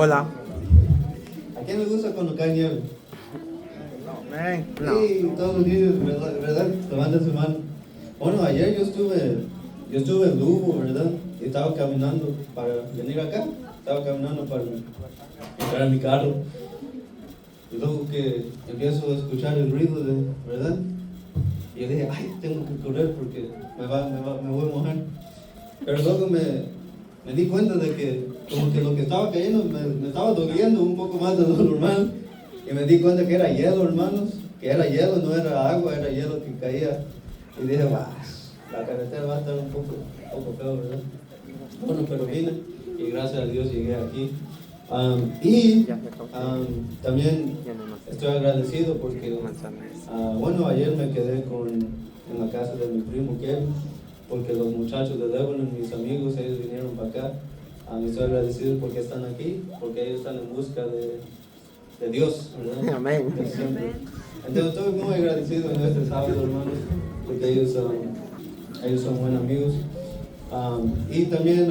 Hola. ¿A quién le gusta cuando cae nieve? No. Sí, todos los niños, ¿verdad? Levanten su mano. Bueno, ayer yo estuve en Lugo, ¿verdad? Y estaba caminando para venir acá. Estaba caminando para entrar a mi carro. Y luego que empiezo a escuchar el ruido, ¿verdad? Y yo dije, ay, tengo que correr porque me voy a mojar. Pero luego me di cuenta de que como que lo que estaba cayendo me estaba doliendo un poco más de lo normal. Y me di cuenta que era hielo, hermanos. Que era hielo, no era agua, era hielo que caía. Y dije, la carretera va a estar un poco feo, ¿verdad? Bueno, pero vine y gracias a Dios llegué aquí. También estoy agradecido porque, bueno, ayer me quedé en la casa de mi primo Kevin, porque los muchachos de Lebanon, mis amigos, ellos vinieron para acá. Estoy agradecido porque están aquí, porque ellos están en busca de Dios, ¿verdad? Amén. Entonces estoy muy agradecido en este sábado, hermanos, porque ellos son buenos amigos. Y también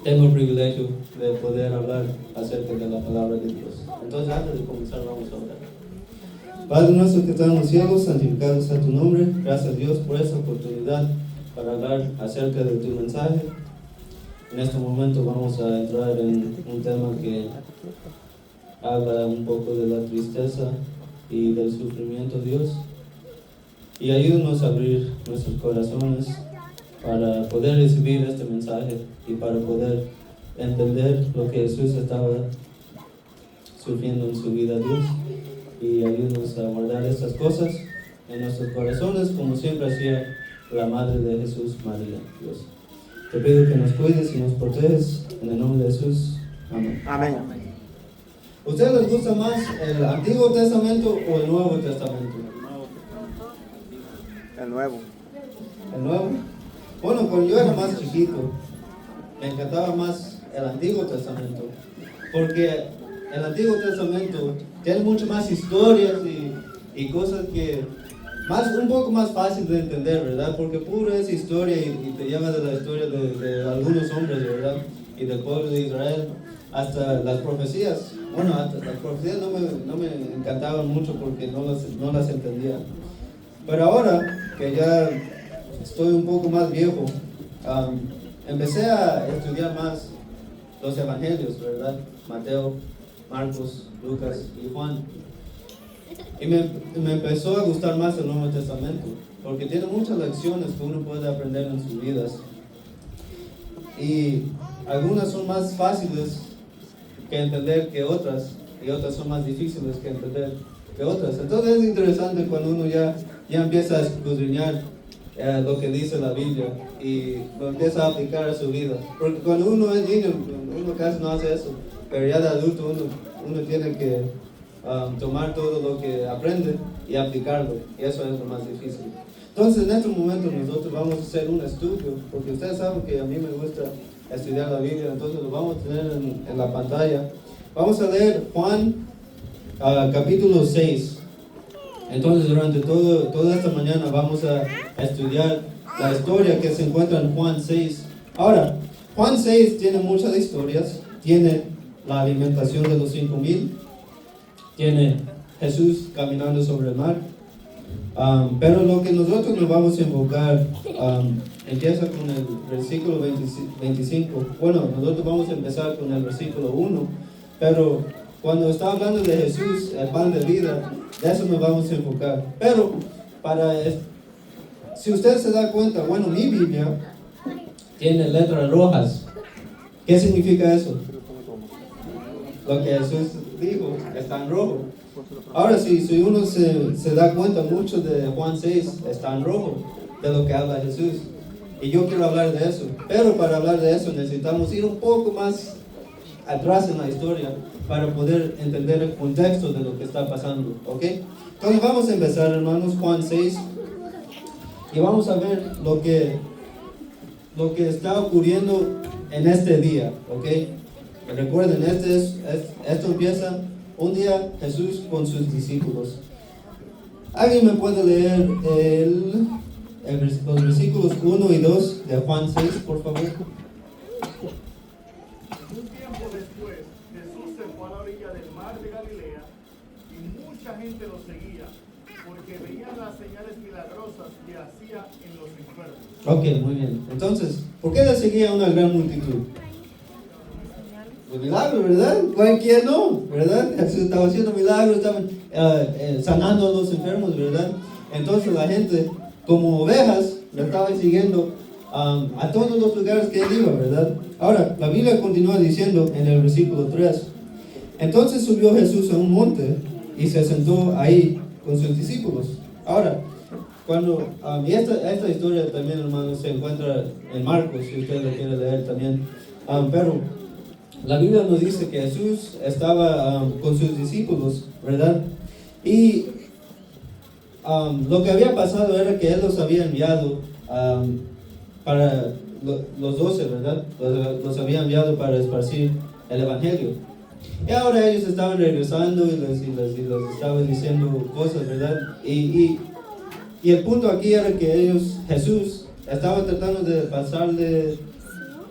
tengo el privilegio de poder hablar acerca de la palabra de Dios. Entonces, antes de comenzar, vamos a orar. Padre nuestro que estás en los cielos, santificado sea tu nombre. Gracias, Dios, por esta oportunidad para hablar acerca de tu mensaje. En este momento vamos a entrar en un tema que habla un poco de la tristeza y del sufrimiento, Dios. Y ayúdanos a abrir nuestros corazones para poder recibir este mensaje y para poder entender lo que Jesús estaba sufriendo en su vida, Dios. Y ayúdanos a guardar estas cosas en nuestros corazones, como siempre hacía la Madre de Jesús, María, Dios. Te pido que nos cuides y nos proteges, en el nombre de Jesús. Amén. Amén. ¿Ustedes les gusta más el Antiguo Testamento o el Nuevo Testamento? El nuevo. ¿El Nuevo? Bueno, cuando yo era más chiquito, me encantaba más el Antiguo Testamento, porque el Antiguo Testamento tiene mucho más historias y cosas que un poco más fácil de entender, ¿verdad? Porque puro es historia y te lleva de la historia de algunos hombres, ¿verdad? Y del pueblo de Israel, hasta las profecías. Bueno, hasta las profecías no me encantaban mucho porque no las entendía. Pero ahora que ya estoy un poco más viejo, empecé a estudiar más los evangelios, ¿verdad? Mateo, Marcos, Lucas y Juan. Y me empezó a gustar más el Nuevo Testamento, porque tiene muchas lecciones que uno puede aprender en sus vidas. Y algunas son más fáciles que entender que otras, y otras son más difíciles que entender que otras. Entonces es interesante cuando uno ya empieza a escudriñar lo que dice la Biblia y lo empieza a aplicar a su vida. Porque cuando uno es niño, uno casi no hace eso, pero ya de adulto uno tiene que tomar todo lo que aprende y aplicarlo, y eso es lo más difícil. Entonces en este momento nosotros vamos a hacer un estudio, porque ustedes saben que a mí me gusta estudiar la Biblia, entonces lo vamos a tener en la pantalla. Vamos a leer Juan capítulo 6. Entonces durante toda esta mañana vamos a estudiar la historia que se encuentra en Juan 6. Ahora, Juan 6 tiene muchas historias. Tiene la alimentación de los 5,000, tiene Jesús caminando sobre el mar, pero lo que nosotros nos vamos a enfocar empieza con el versículo 25. Bueno, nosotros vamos a empezar con el versículo 1, pero cuando está hablando de Jesús, el pan de vida, de eso nos vamos a enfocar. Pero si usted se da cuenta, bueno, mi Biblia tiene letras rojas. ¿Qué significa eso? Lo que Jesús dijo está en rojo. Ahora, si uno se da cuenta, mucho de Juan 6 está en rojo, de lo que habla Jesús. Y yo quiero hablar de eso. Pero para hablar de eso necesitamos ir un poco más atrás en la historia para poder entender el contexto de lo que está pasando, ¿ok? Entonces vamos a empezar, hermanos, Juan 6, y vamos a ver lo que está ocurriendo en este día, ¿ok? Recuerden, esto empieza un día Jesús con sus discípulos. ¿Alguien me puede leer los versículos 1 y 2 de Juan 6, por favor? Un tiempo después, mucha gente lo seguía, porque veían las señales milagrosas que hacía en los enfermos. Ok, muy bien. Entonces, ¿por qué le seguía una gran multitud? Los milagros, ¿verdad? Cualquier no, ¿verdad? Jesús estaba haciendo milagros, estaban sanando a los enfermos, ¿verdad? Entonces la gente, como ovejas, lo estaba siguiendo a todos los lugares que él iba, ¿verdad? Ahora, la Biblia continúa diciendo en el versículo 3, entonces subió Jesús a un monte y se sentó ahí con sus discípulos. Ahora, cuando, y esta historia también, hermanos, se encuentra en Marcos, si usted la quiere leer también, pero la Biblia nos dice que Jesús estaba con sus discípulos, ¿verdad? Y lo que había pasado era que Él los había enviado para los 12, ¿verdad? Los había enviado para esparcir el Evangelio. Y ahora ellos estaban regresando y les estaba diciendo cosas, ¿verdad? Y el punto aquí era que Jesús estaba tratando de pasarle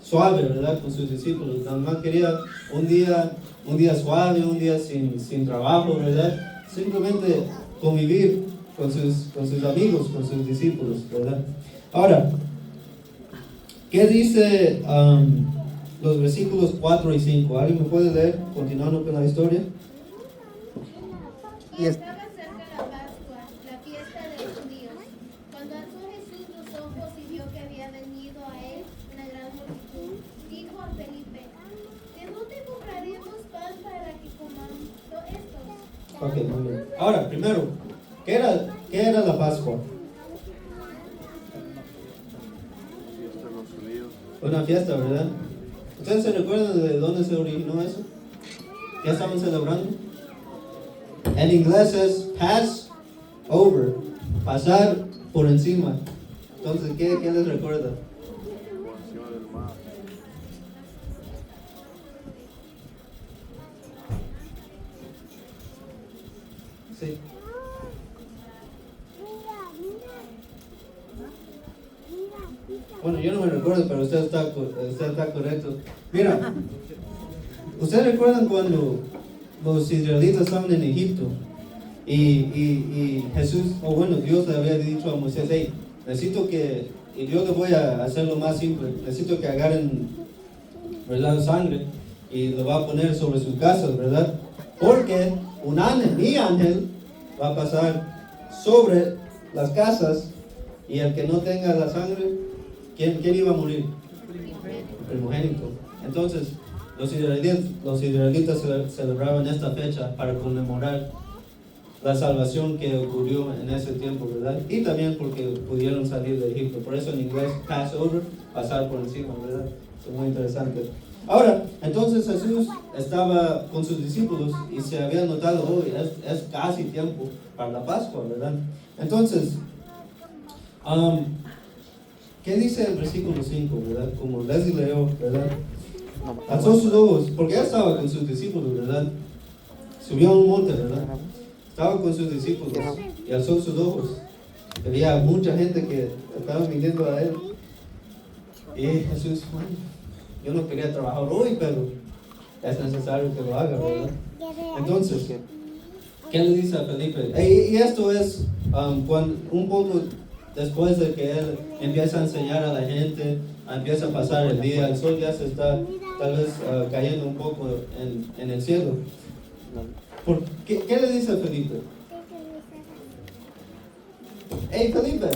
suave, ¿verdad? Con sus discípulos. Nada más quería un día suave, un día sin trabajo, ¿verdad? Simplemente convivir con sus amigos, con sus discípulos, ¿verdad? Ahora, ¿qué dice los versículos 4 y 5? ¿Alguien me puede leer, continuando con la historia? Y estaba cerca la Pascua, la fiesta de los judíos. Cuando alzó Jesús los ojos y vio que había venido a él una gran multitud, dijo a Felipe, ¿de dónde compraremos pan para que comamos esto? Ok, muy bien. Ahora, primero, ¿qué era la Pascua? Una fiesta, ¿verdad? ¿Ustedes se recuerdan de dónde se originó eso? ¿Qué estaban celebrando? En inglés es pass over, pasar por encima. Entonces, ¿qué les recuerda? Sí. Bueno, yo no me recuerdo, pero usted está correcto. Mira, ¿ustedes recuerdan cuando los israelitas estaban en Egipto? Y Jesús, Dios le había dicho a Moisés, hey, y yo le voy a hacerlo más simple, necesito que agarren, ¿verdad?, sangre y lo va a poner sobre sus casas, ¿verdad? Porque mi ángel, va a pasar sobre las casas y el que no tenga la sangre, ¿quién iba a morir? El primogénito. Entonces, los israelitas celebraban esta fecha para conmemorar la salvación que ocurrió en ese tiempo, ¿verdad? Y también porque pudieron salir de Egipto. Por eso en inglés, Passover, pasar por encima, ¿verdad? Es muy interesante. Ahora, entonces Jesús estaba con sus discípulos y se había notado, hoy es casi tiempo para la Pascua, ¿verdad? Entonces, ¿qué dice el versículo 5, verdad? Como Leslie leyó, ¿verdad? Alzó sus ojos, porque él estaba con sus discípulos, ¿verdad? Subió a un monte, ¿verdad? Estaba con sus discípulos y alzó sus ojos. Había mucha gente que estaba viniendo a él. Y Jesús, bueno, yo no quería trabajar hoy, pero es necesario que lo haga, ¿verdad? Entonces, ¿qué le dice a Felipe? Y esto es un poco después de que él empieza a enseñar a la gente, empieza a pasar el día, el sol ya se está tal vez cayendo un poco en el cielo. ¿Qué le dice a Felipe? Hey Felipe,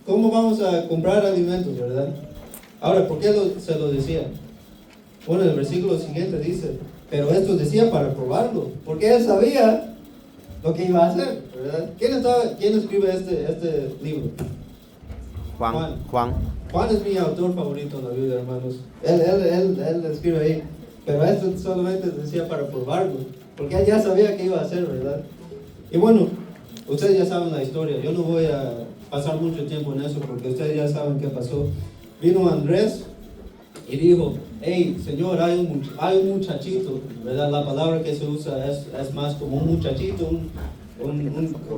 ¿cómo vamos a comprar alimentos, verdad? Ahora, ¿por qué se lo decía? Bueno, el versículo siguiente dice, pero esto decía para probarlo, porque él sabía lo que iba a hacer, ¿verdad? ¿Quién escribe este libro? Juan. Juan es mi autor favorito en la Biblia, hermanos. Él escribe ahí, pero esto solamente decía para probarlo, porque él ya sabía qué iba a hacer, ¿verdad? Y bueno, ustedes ya saben la historia, yo no voy a pasar mucho tiempo en eso, porque ustedes ya saben qué pasó. Vino Andrés y dijo, hey, Señor, hay un muchachito, ¿verdad? La palabra que se usa es más como un muchachito,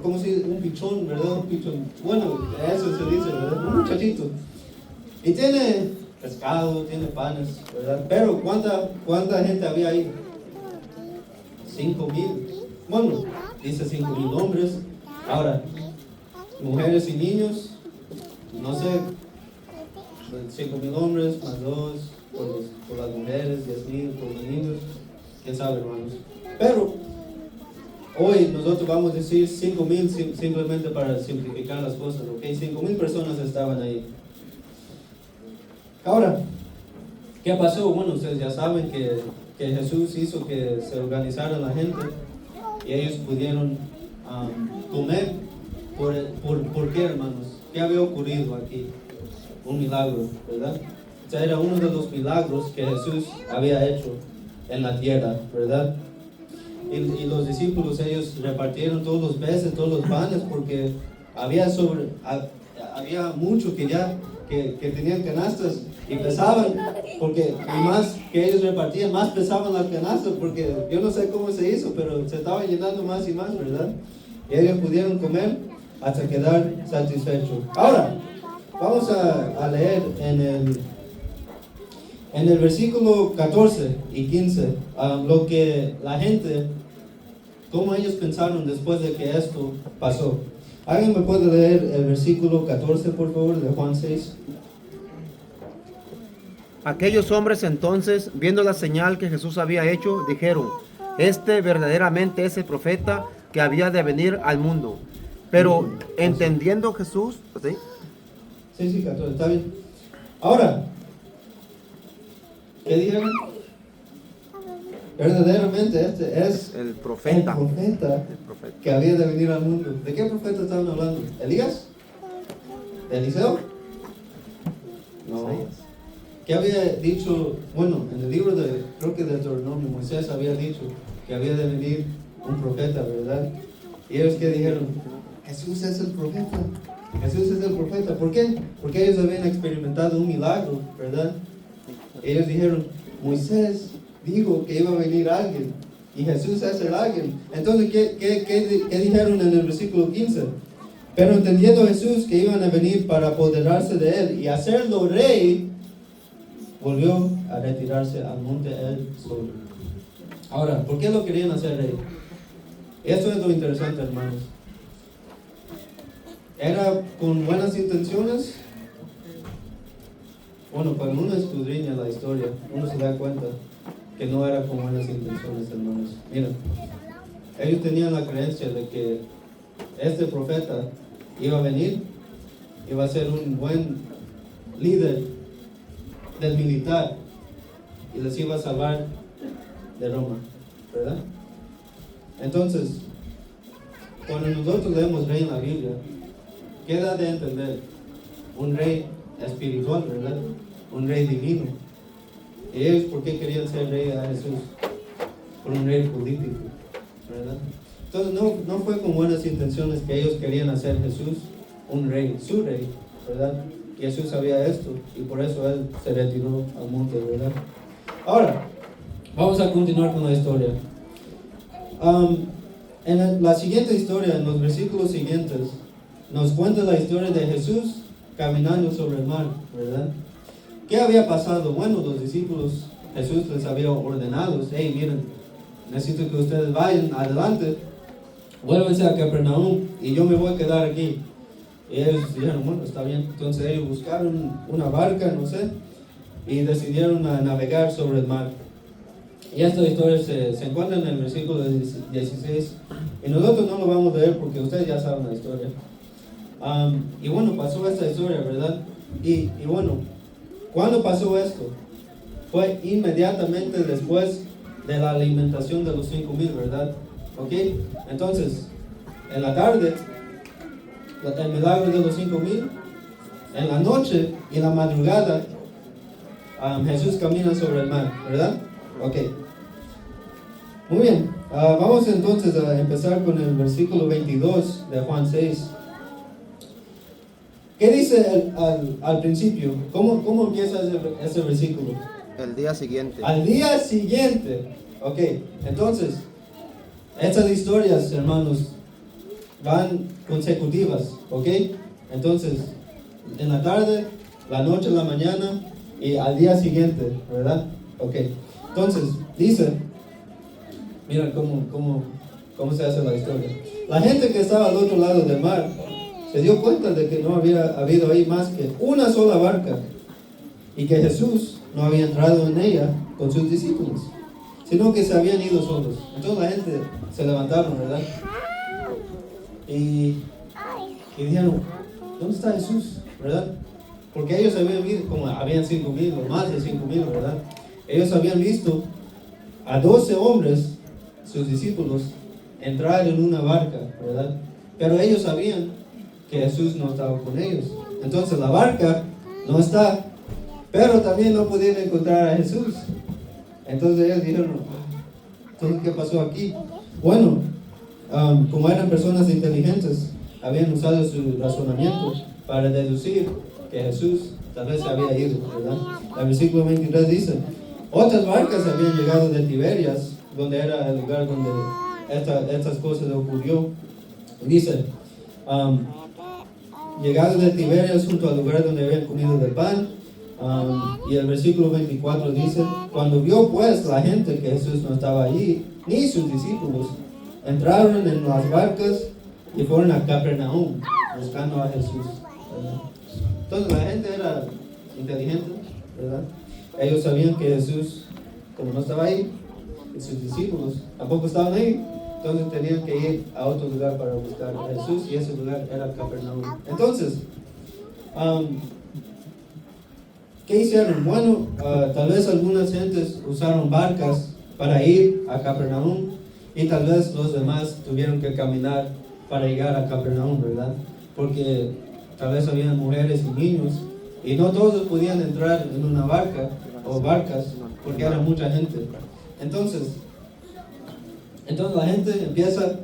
¿cómo se dice? Un pichón, ¿verdad? Un pichón. Bueno, eso se dice, ¿verdad? Un muchachito. Y tiene pescado, tiene panes, ¿verdad? Pero ¿cuánta gente había ahí? 5,000. Bueno, dice 5,000 hombres. Ahora, mujeres y niños, no sé, 5,000 hombres más 2 por las mujeres, 10,000 por los niños, quién sabe, hermanos. Pero hoy nosotros vamos a decir 5,000 simplemente para simplificar las cosas, ¿ok? 5,000 personas estaban ahí. Ahora, ¿qué pasó? Bueno, ustedes ya saben que Jesús hizo que se organizara la gente y ellos pudieron comer. ¿Por qué, hermanos? ¿Qué había ocurrido aquí? Un milagro, ¿verdad? O sea, era uno de los milagros que Jesús había hecho en la tierra, ¿verdad? Y los discípulos, ellos repartieron todos los peces, todos los panes, porque había mucho que tenían canastas y pesaban, porque más que ellos repartían, más pesaban las canastas, porque yo no sé cómo se hizo, pero se estaba llenando más y más, ¿verdad? Y ellos pudieron comer hasta quedar satisfechos. Ahora, vamos a leer en el versículo 14 y 15, lo que la gente, cómo ellos pensaron después de que esto pasó. ¿Alguien me puede leer el versículo 14, por favor, de Juan 6? Aquellos hombres entonces, viendo la señal que Jesús había hecho, dijeron: este verdaderamente es el profeta que había de venir al mundo. Pero entendiendo Jesús, ¿sí? Sí, 14, está bien. Ahora, ¿qué dijeron? Verdaderamente este es El profeta. el profeta que había de venir al mundo. ¿De qué profeta estaban hablando? ¿Elías? ¿Eliseo? No. ¿Qué había dicho? Bueno, en el libro creo que de Deuteronomio, Moisés había dicho que había de venir un profeta, ¿verdad? Y ellos ¿qué dijeron? Jesús es el profeta. Jesús es el profeta. ¿Por qué? Porque ellos habían experimentado un milagro, ¿verdad? Ellos dijeron, Moisés dijo que iba a venir alguien y Jesús es el alguien. Entonces, ¿qué dijeron en el versículo 15? Pero entendiendo Jesús que iban a venir para apoderarse de él y hacerlo rey, volvió a retirarse al monte él solo. Ahora, ¿por qué lo querían hacer rey? Esto es lo interesante, hermanos. ¿Era con buenas intenciones? Bueno, cuando uno escudriña la historia, uno se da cuenta que no era con buenas intenciones, hermanos. Miren, ellos tenían la creencia de que este profeta iba a venir, iba a ser un buen líder del militar y les iba a salvar de Roma, ¿verdad? Entonces, cuando nosotros leemos rey en la Biblia, ¿qué da de entender? Un rey espiritual, ¿verdad? Un rey divino. ¿Y ellos por qué querían ser rey a Jesús? Por un rey político, ¿verdad? Entonces no fue con buenas intenciones que ellos querían hacer Jesús un rey, su rey, ¿verdad? Y Jesús sabía esto y por eso él se retiró al monte, ¿verdad? Ahora, vamos a continuar con la historia. En la siguiente historia, en los versículos siguientes, nos cuenta la historia de Jesús caminando sobre el mar, ¿verdad? ¿Qué había pasado? Bueno, los discípulos, Jesús les había ordenado, hey, miren, necesito que ustedes vayan adelante, vuélvanse a Capernaum y yo me voy a quedar aquí. Y ellos dijeron, bueno, está bien. Entonces ellos buscaron una barca, no sé, y decidieron navegar sobre el mar. Y esta historia se encuentra en el versículo 16. Y nosotros no lo vamos a leer porque ustedes ya saben la historia. Y bueno, pasó esta historia, ¿verdad? Y bueno, ¿cuándo pasó esto? Fue inmediatamente después de la alimentación de los 5,000, ¿verdad? ¿Ok? Entonces, en la tarde, el milagro de los 5,000. En la noche y en la madrugada, Jesús camina sobre el mar, ¿verdad? Ok. Muy bien. Vamos entonces a empezar con el versículo 22 de Juan 6. ¿Qué dice al principio? ¿Cómo empieza ese versículo? El día siguiente. Al día siguiente. Ok. Entonces, estas historias, hermanos, van consecutivas, ¿ok? Entonces, en la tarde, la noche, la mañana y al día siguiente, ¿verdad? Ok. Entonces, dice, Mira cómo se hace la historia. La gente que estaba al otro lado del mar se dio cuenta de que no había habido ahí más que una sola barca y que Jesús no había entrado en ella con sus discípulos, sino que se habían ido solos. Entonces la gente se levantaron, ¿verdad? Y dijeron, ¿dónde está Jesús? ¿Verdad? Porque ellos habían visto, como habían 5,000 o más de 5,000, ¿verdad? Ellos habían visto a 12 hombres, sus discípulos, entrar en una barca, ¿verdad? Pero ellos sabían que Jesús no estaba con ellos. Entonces la barca no está, pero también no podían encontrar a Jesús. Entonces ellos dijeron, entonces, ¿qué pasó aquí? Bueno, como eran personas inteligentes, habían usado su razonamiento para deducir que Jesús tal vez se había ido, ¿verdad? El versículo 23 dice, otras barcas habían llegado de Tiberias, donde era el lugar donde estas cosas ocurrió. Dice, llegado de Tiberias junto al lugar donde habían comido del pan. Y el versículo 24 dice, cuando vio pues la gente que Jesús no estaba allí, ni sus discípulos, entraron en las barcas y fueron a Capernaum buscando a Jesús, ¿verdad? Entonces la gente era inteligente, ¿verdad? Ellos sabían que Jesús, como no estaba ahí, y sus discípulos tampoco estaban ahí, entonces tenían que ir a otro lugar para buscar a Jesús, y ese lugar era Capernaum. Entonces, ¿qué hicieron? Bueno, tal vez algunas gentes usaron barcas para ir a Capernaum, y tal vez los demás tuvieron que caminar para llegar a Capernaum, ¿verdad? Porque tal vez habían mujeres y niños, y no todos podían entrar en una barca o barcas, porque era mucha gente. Entonces la gente empieza,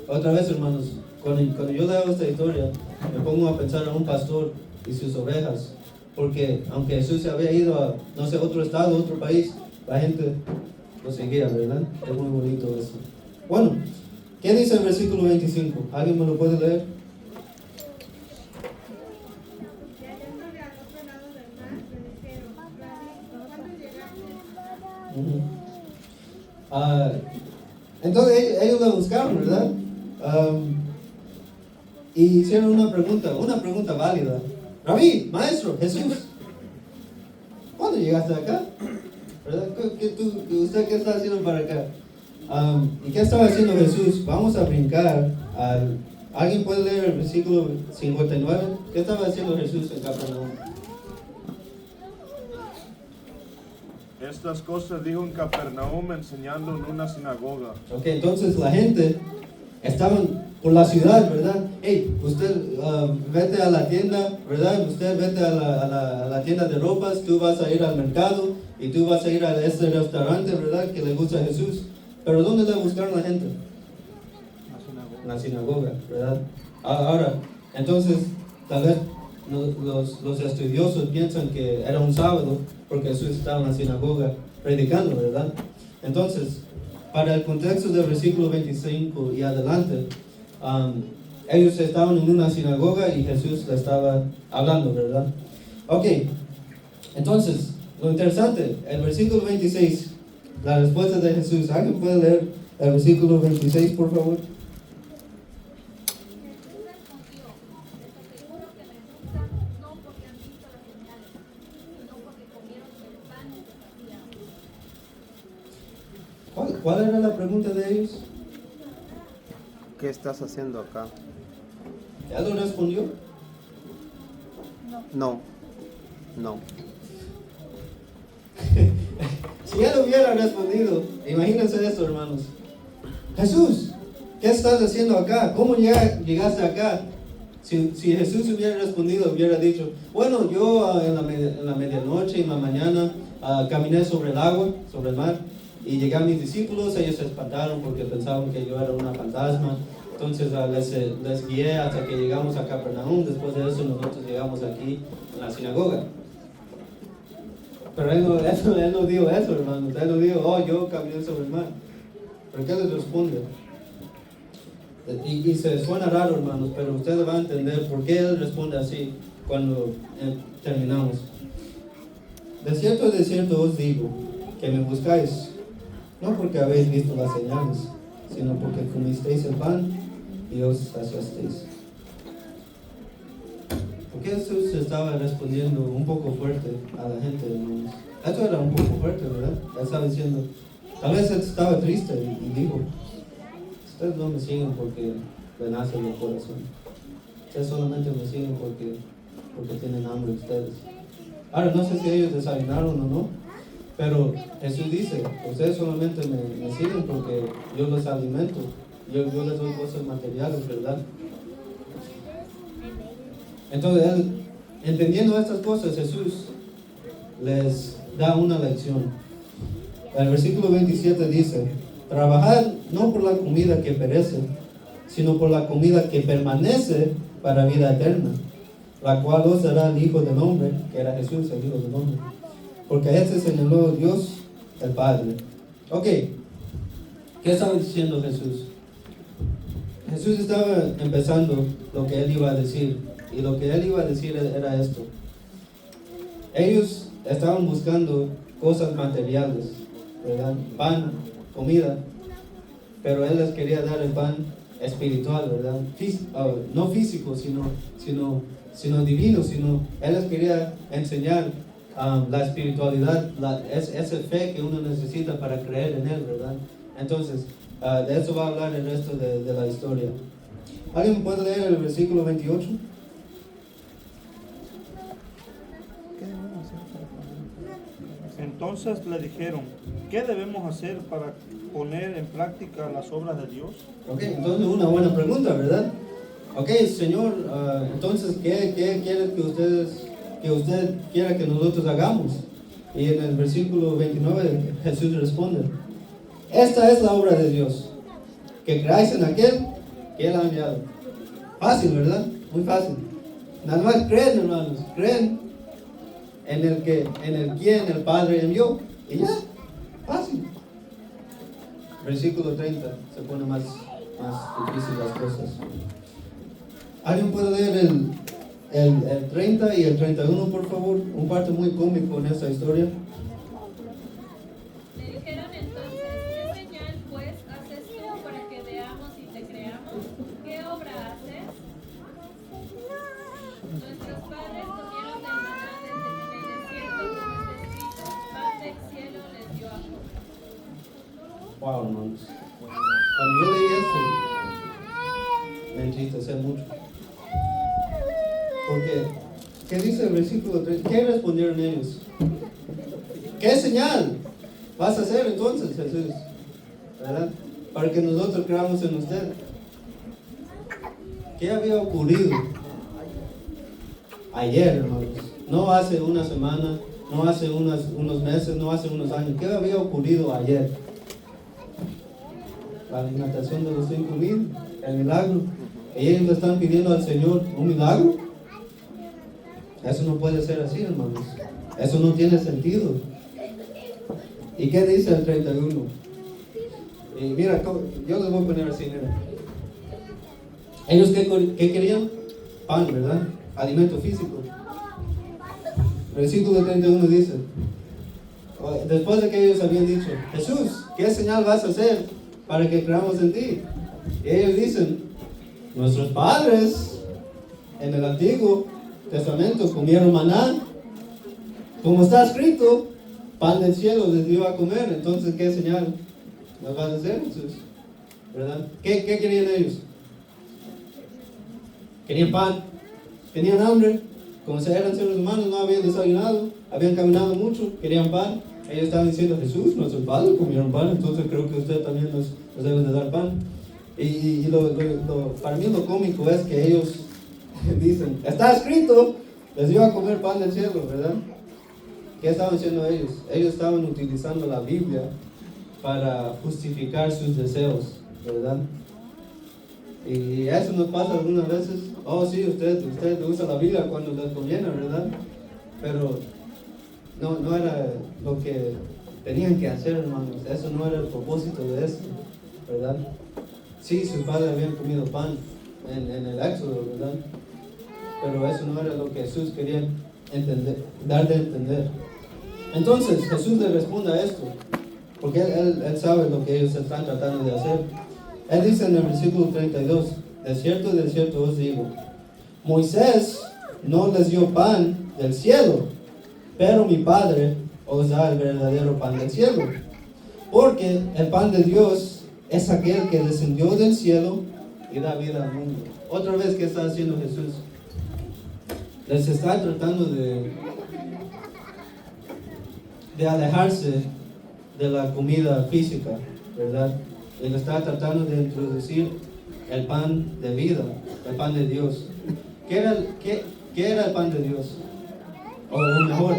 otra vez, hermanos, cuando yo leo esta historia, me pongo a pensar en un pastor y sus ovejas, porque aunque Jesús se había ido a, no sé, otro estado, otro país, la gente lo seguía, ¿verdad? Es muy bonito eso. Bueno, ¿qué dice el versículo 25? ¿Alguien me lo puede leer? Entonces ellos la buscaron, ¿verdad? Y hicieron una pregunta válida. Rabí, maestro, Jesús, ¿cuándo llegaste acá? ¿Verdad? ¿Usted qué está haciendo para acá? ¿Y qué estaba haciendo Jesús? Vamos a brincar al... ¿Alguien puede leer el versículo 59? ¿Qué estaba haciendo Jesús en Capernaum? Estas cosas dijo en Capernaum enseñando en una sinagoga. Ok, entonces la gente estaban por la ciudad, ¿verdad? Hey, usted vete a la tienda, ¿verdad? Usted vete a la tienda de ropas, tú vas a ir al mercado y tú vas a ir a este restaurante, ¿verdad? Que le gusta a Jesús. Pero ¿dónde la buscaron la gente? En la sinagoga, ¿verdad? Ahora, entonces, tal vez los estudiosos piensan que era un sábado porque Jesús estaba en la sinagoga predicando, ¿verdad? Entonces, para el contexto del versículo 25 y adelante, ellos estaban en una sinagoga y Jesús le estaba hablando, ¿verdad? Ok, entonces, lo interesante, el versículo 26, la respuesta de Jesús. ¿Alguien puede leer el versículo 26, por favor? ¿Cuál era la pregunta de ellos? ¿Qué estás haciendo acá? ¿Ya lo respondió? No. Si él hubiera respondido, imagínense esto, hermanos. Jesús, ¿qué estás haciendo acá? ¿Cómo llegaste acá? Si Jesús hubiera respondido, hubiera dicho, bueno, yo en la medianoche y en la mañana caminé sobre el agua, sobre el mar, y llegué a mis discípulos. Ellos se espantaron porque pensaban que yo era una fantasma. Entonces les guié hasta que llegamos a Capernaum. Después de eso nosotros llegamos aquí en la sinagoga. Pero él no dijo eso, hermanos. Él no dijo, oh, yo caminé sobre el mar. ¿Pero qué les responde? Y se suena raro, hermanos, pero ustedes van a entender por qué él responde así cuando terminamos. De cierto os digo, que me buscáis, no porque habéis visto las señales, sino porque comisteis el pan y os saciasteis. Porque Jesús estaba respondiendo un poco fuerte a la gente, hermanos. Esto era un poco fuerte, ¿verdad? Él estaba diciendo, tal vez él estaba triste y dijo, ustedes no me siguen porque le nace el corazón. Ustedes solamente me siguen porque tienen hambre ustedes. Ahora, no sé si ellos desayunaron o no, pero Jesús dice, ustedes solamente me siguen porque yo los alimento, yo les doy cosas materiales, ¿verdad? Entonces, él, entendiendo estas cosas, Jesús les da una lección. El versículo 27 dice, trabajad no por la comida que perece, sino por la comida que permanece para vida eterna, la cual os dará el Hijo del Hombre, que era Jesús, el Hijo del Hombre, porque a este señaló Dios el Padre. Ok, ¿qué estaba diciendo Jesús? Jesús estaba empezando lo que él iba a decir, y lo que él iba a decir era esto. Ellos estaban buscando cosas materiales, ¿verdad? Pan, comida, pero él les quería dar el pan espiritual, ¿verdad? No físico, sino divino, él les quería enseñar la espiritualidad, esa fe que uno necesita para creer en él, ¿verdad? Entonces, de eso va a hablar el resto de la historia. ¿Alguien puede leer el versículo 28? Entonces le dijeron, ¿qué debemos hacer para poner en práctica las obras de Dios? Ok, entonces una buena pregunta, ¿verdad? Ok, Señor, entonces, ¿qué quiere que usted quiera que nosotros hagamos? Y en el versículo 29 Jesús responde, esta es la obra de Dios, que creáis en aquel que Él ha enviado. Fácil, ¿verdad? Muy fácil. Nada más creen, hermanos, creen en el quien el Padre envió. Y ya, fácil. Versículo 30 se pone más difícil las cosas. ¿Alguien puede leer el 30 y el 31, por favor? Un parte muy cómico en esta historia. Le dijeron entonces, ¿qué señal pues haces tú para que veamos y te creamos? ¿Qué obra haces? Nuestros padres comieron del maná desde el desierto, como está escrito, pan del cielo les dio a comer. Wow, hermanos. Cuando yo leí esto, me entristece mucho. Porque, ¿qué dice el versículo 3? ¿Qué respondieron ellos? ¿Qué señal vas a hacer entonces, Jesús? ¿Verdad? Para que nosotros creamos en usted. ¿Qué había ocurrido ayer, hermanos? No hace una semana, no hace unos meses, no hace unos años. ¿Qué había ocurrido ayer? La alimentación de los 5,000, el milagro. Y ellos le están pidiendo al Señor un milagro. Eso no puede ser así, hermanos. Eso no tiene sentido. ¿Y qué dice el 31? Y mira, yo les voy a poner así, mira. Ellos ¿qué querían? Pan, ¿verdad? Alimento físico. Versículo 31 dice, después de que ellos habían dicho, Jesús, ¿qué señal vas a hacer para que creamos en ti? Y ellos dicen, nuestros padres en el Antiguo Testamento comieron maná, como está escrito, pan del cielo les dio a comer. Entonces, ¿qué señal nos vas a hacer, Jesús? ¿Verdad? ¿Qué querían ellos? Querían pan, tenían hambre, como si eran seres humanos, no habían desayunado, habían caminado mucho, querían pan. Ellos estaban diciendo, Jesús, nuestros padres comieron pan, entonces creo que usted también nos debe de dar pan. Y para mí lo cómico es que ellos dicen, está escrito, les dio a comer pan del cielo, ¿verdad? ¿Qué estaban haciendo ellos? Ellos estaban utilizando la Biblia para justificar sus deseos, ¿verdad? Y eso nos pasa algunas veces. Oh, sí, usted usa la Biblia cuando les conviene, ¿verdad? Pero no era lo que tenían que hacer, hermanos. Eso no era el propósito de esto, ¿verdad? Sí, sus padres habían comido pan en el Éxodo, ¿verdad? Pero eso no era lo que Jesús quería dar de entender. Entonces Jesús le responde a esto. porque él sabe lo que ellos están tratando de hacer. Él dice en el versículo 32, de cierto os digo, Moisés no les dio pan del cielo, pero mi Padre os da el verdadero pan del cielo. Porque el pan de Dios es aquel que descendió del cielo y da vida al mundo. Otra vez, ¿qué está haciendo Jesús? Les está tratando de alejarse de la comida física, ¿verdad? Él está tratando de introducir el pan de vida, el pan de Dios. ¿Qué era el pan de Dios? O mejor,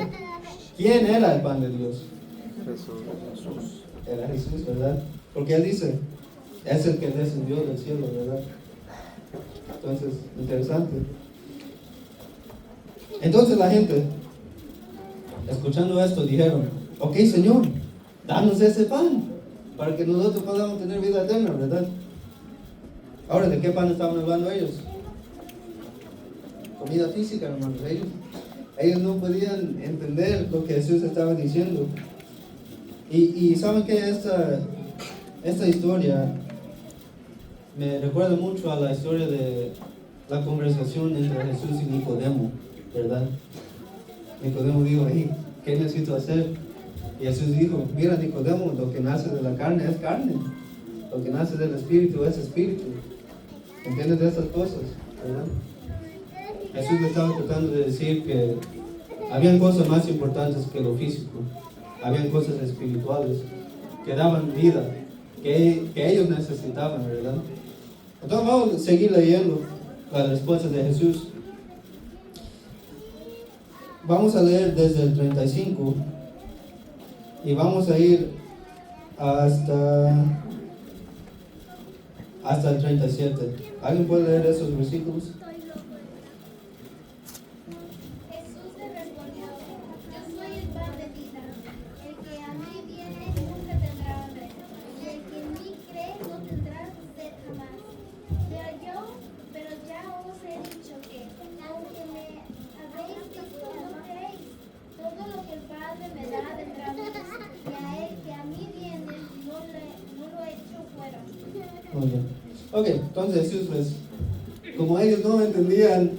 ¿quién era el pan de Dios? Jesús. Era Jesús, ¿verdad? Porque él dice, es el que descendió del cielo, ¿verdad? Entonces, interesante. Entonces la gente, escuchando esto, dijeron, ok, Señor, danos ese pan, para que nosotros podamos tener vida eterna, ¿verdad? Ahora, ¿de qué pan estaban hablando ellos? Comida física, hermanos. Ellos no podían entender lo que Jesús estaba diciendo. Y saben que esta historia me recuerda mucho a la historia de la conversación entre Jesús y Nicodemo, ¿verdad? Nicodemo dijo, hey, ¿qué necesito hacer? Y Jesús dijo, mira Nicodemo, lo que nace de la carne es carne, lo que nace del espíritu es espíritu. ¿Entiendes de esas cosas? ¿Verdad? Jesús le estaba tratando de decir que habían cosas más importantes que lo físico, habían cosas espirituales que daban vida, que ellos necesitaban, ¿verdad? Entonces vamos a seguir leyendo las respuestas de Jesús. Vamos a leer desde el 35 y vamos a ir hasta el 37. ¿Alguien puede leer esos versículos? Jesús le respondió, yo soy el pan de vida. El que a mí viene nunca tendrá hambre, y el que en mí cree no tendrá sed jamás. Pero ya os he dicho que, aunque me habéis visto, no creéis. Todo lo que el Padre me da vendrá a mí, y a él que a mí viene no lo echo fuera. Muy bien. Ok, entonces Jesús, como ellos no entendían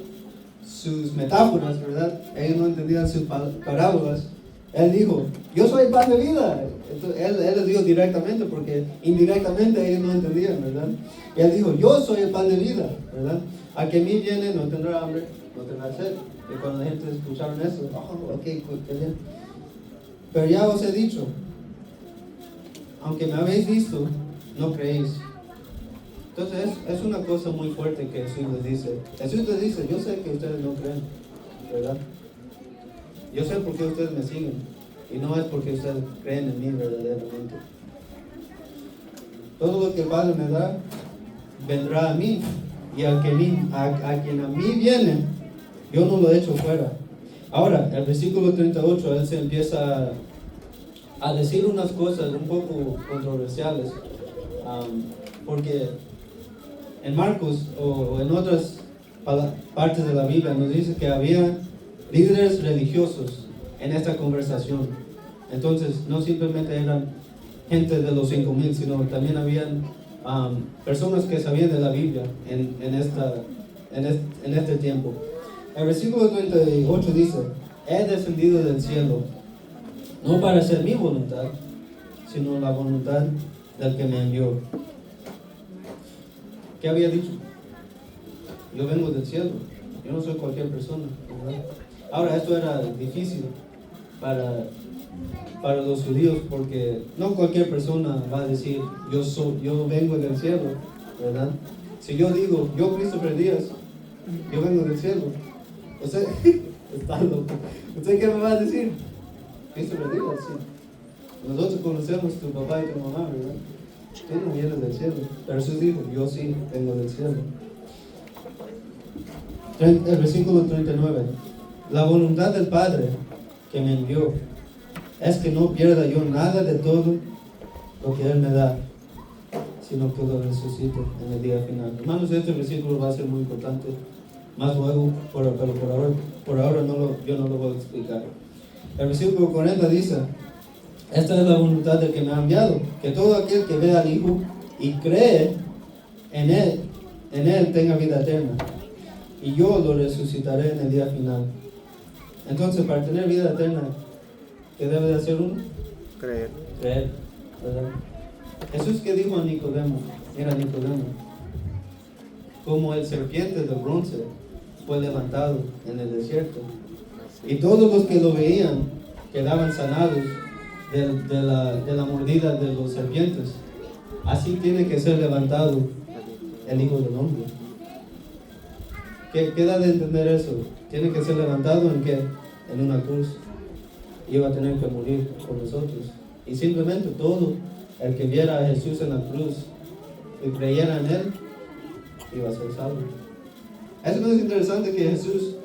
sus metáforas, ¿verdad? Ellos no entendían sus parábolas. Él dijo, yo soy el pan de vida. Entonces, él les dijo directamente porque indirectamente ellos no entendían, ¿verdad? Y él dijo, yo soy el pan de vida, ¿verdad? A que a mí viene no tendrá hambre, no tendrá sed. Y cuando la gente escucharon eso, oh, ok, qué bien. Pero ya os he dicho, aunque me habéis visto, no creéis. Entonces es una cosa muy fuerte que Jesús les dice. Jesús les dice, yo sé que ustedes no creen, ¿verdad? Yo sé por qué ustedes me siguen. Y no es porque ustedes creen en mí verdaderamente. Todo lo que el Padre me da, vendrá a mí. Y a quien a mí viene, yo no lo echo fuera. Ahora, el versículo 38, él se empieza a decir unas cosas un poco controversiales. Porque en Marcos o en otras partes de la Biblia nos dice que había líderes religiosos en esta conversación. Entonces no simplemente eran gente de los 5,000, sino también habían personas que sabían de la Biblia en este tiempo. El versículo 38 dice, he descendido del cielo, no para hacer mi voluntad, sino la voluntad del que me envió. ¿Qué había dicho? Yo vengo del cielo, yo no soy cualquier persona, ¿verdad? Ahora, esto era difícil para los judíos porque no cualquier persona va a decir, yo vengo del cielo, ¿verdad? Si yo digo, yo Christopher Díaz, yo vengo del cielo, usted está loco. ¿Usted qué me va a decir? Christopher Díaz, sí. Nosotros conocemos tu papá y tu mamá, ¿verdad? Tú no vienes del cielo. Pero Jesús dijo, yo sí vengo del cielo. El versículo 39. La voluntad del Padre que me envió es que no pierda yo nada de todo lo que Él me da, sino que lo resucite en el día final. Hermanos, este versículo va a ser muy importante. Más luego, pero por ahora yo no lo voy a explicar. El versículo 40 dice, esta es la voluntad del que me ha enviado, que todo aquel que ve al Hijo y cree en él tenga vida eterna. Y yo lo resucitaré en el día final. Entonces, para tener vida eterna, ¿qué debe de hacer uno? Creer. Creer, ¿verdad? Jesús, que dijo a Nicodemo, era Nicodemo, como el serpiente de bronce fue levantado en el desierto, y todos los que lo veían quedaban sanados de la mordida de los serpientes. Así tiene que ser levantado el Hijo del Hombre. ¿Qué da de entender eso? Tiene que ser levantado ¿en qué? En una cruz. Y va a tener que morir por nosotros. Y simplemente todo el que viera a Jesús en la cruz y creyera en Él, iba a ser salvo. Eso no es interesante que Jesús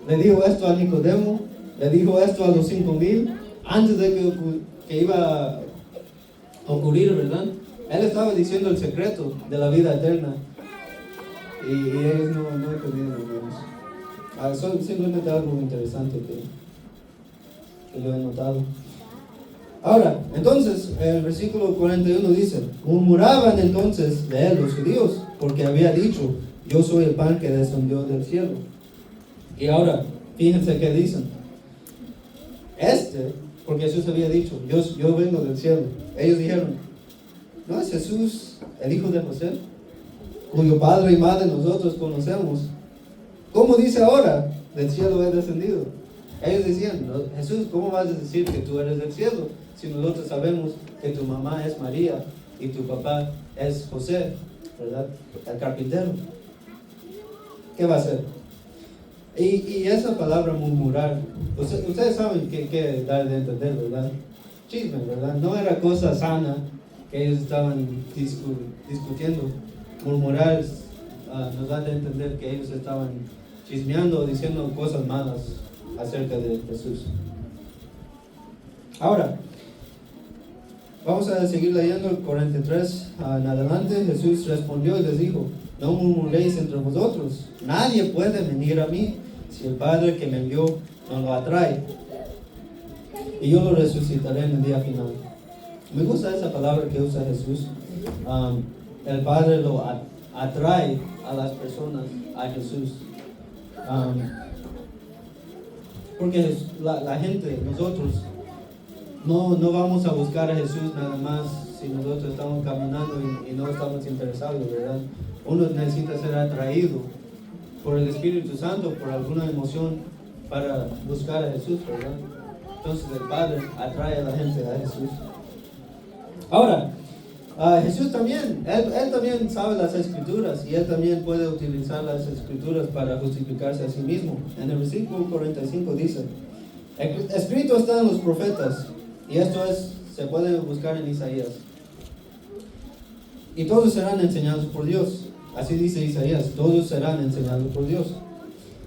le dijo esto a Nicodemo, le dijo esto a los 5,000 antes de que iba a ocurrir, ¿verdad? Él estaba diciendo el secreto de la vida eterna y ellos no entendieron, hermanos. Son simplemente algo interesante que lo he notado. Ahora, entonces, el versículo 41 dice: murmuraban entonces de él los judíos, porque había dicho: yo soy el pan que descendió del cielo. Y ahora, fíjense qué dicen. Porque Jesús había dicho: yo vengo del cielo. Ellos dijeron: ¿no es Jesús el hijo de José, cuyo padre y madre nosotros conocemos? ¿Cómo dice ahora: del cielo he descendido? Ellos decían: no, Jesús, ¿cómo vas a decir que tú eres del cielo si nosotros sabemos que tu mamá es María y tu papá es José, ¿verdad? El carpintero. ¿Qué va a hacer? Y esa palabra murmurar, ustedes saben qué dar de entender, ¿verdad? Chisme, ¿verdad? No era cosa sana que ellos estaban discutiendo. Murmurar nos da de entender que ellos estaban chismeando o diciendo cosas malas acerca de Jesús. Ahora, vamos a seguir leyendo el 43 en adelante. Jesús respondió y les dijo: no murmuréis entre vosotros. Nadie puede venir a mí si el Padre que me envió no lo atrae, y yo lo resucitaré en el día final. Me gusta esa palabra que usa Jesús. El Padre lo atrae a las personas a Jesús. Porque la gente, nosotros, no vamos a buscar a Jesús nada más si nosotros estamos caminando y no estamos interesados, ¿verdad? Uno necesita ser atraído por el Espíritu Santo, por alguna emoción para buscar a Jesús, ¿verdad? Entonces el Padre atrae a la gente a Jesús. Ahora, Jesús también, él también sabe las Escrituras y Él también puede utilizar las Escrituras para justificarse a sí mismo. En el versículo 45 dice: escrito está en los profetas, y esto se puede buscar en Isaías, y todos serán enseñados por Dios. Así dice Isaías: todos serán enseñados por Dios.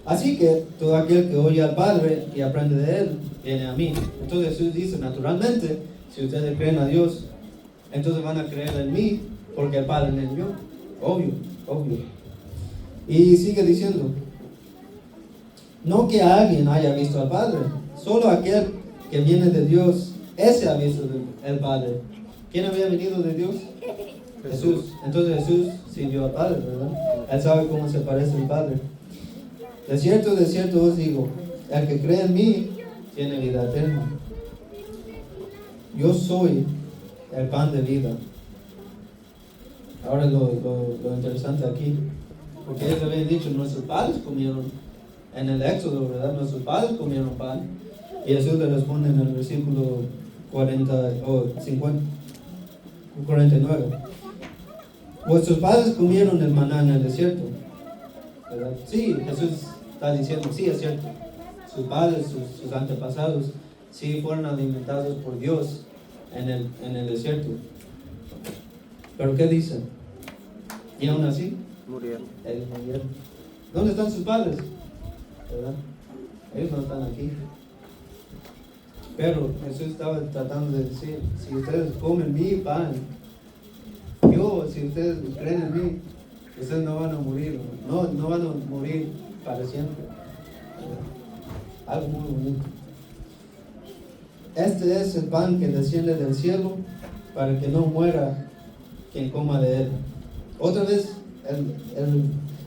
Así que todo aquel que oye al Padre y aprende de Él, viene a mí. Entonces Jesús dice: naturalmente, si ustedes creen a Dios, entonces van a creer en mí, porque el Padre me envió. Obvio. Y sigue diciendo: no que alguien haya visto al Padre, solo aquel que viene de Dios, ese ha visto el Padre. ¿Quién había venido de Dios? Jesús. Entonces Jesús sí vio al Padre, ¿verdad? Él sabe cómo se parece el Padre. De cierto os digo: el que cree en mí tiene vida eterna. Yo soy el pan de vida. Ahora lo interesante aquí, porque ellos habían dicho: nuestros padres comieron en el Éxodo, ¿verdad? Nuestros padres comieron pan. Y Jesús le responde en el versículo 49: vuestros padres comieron el maná en el desierto, ¿verdad? Sí, Jesús está diciendo: sí, es cierto, sus padres, sus antepasados, sí fueron alimentados por Dios en el desierto. Pero ¿qué dice? Y aún así Murieron. ellos murieron. ¿Dónde están sus padres? ¿Verdad? Ellos no están aquí. Pero Jesús estaba tratando de decir: si ustedes comen mi pan, si ustedes creen en mí, ustedes no van a morir, no van a morir para siempre. Algo muy bonito. este es el pan que desciende del cielo para que no muera quien coma de él. Otra vez,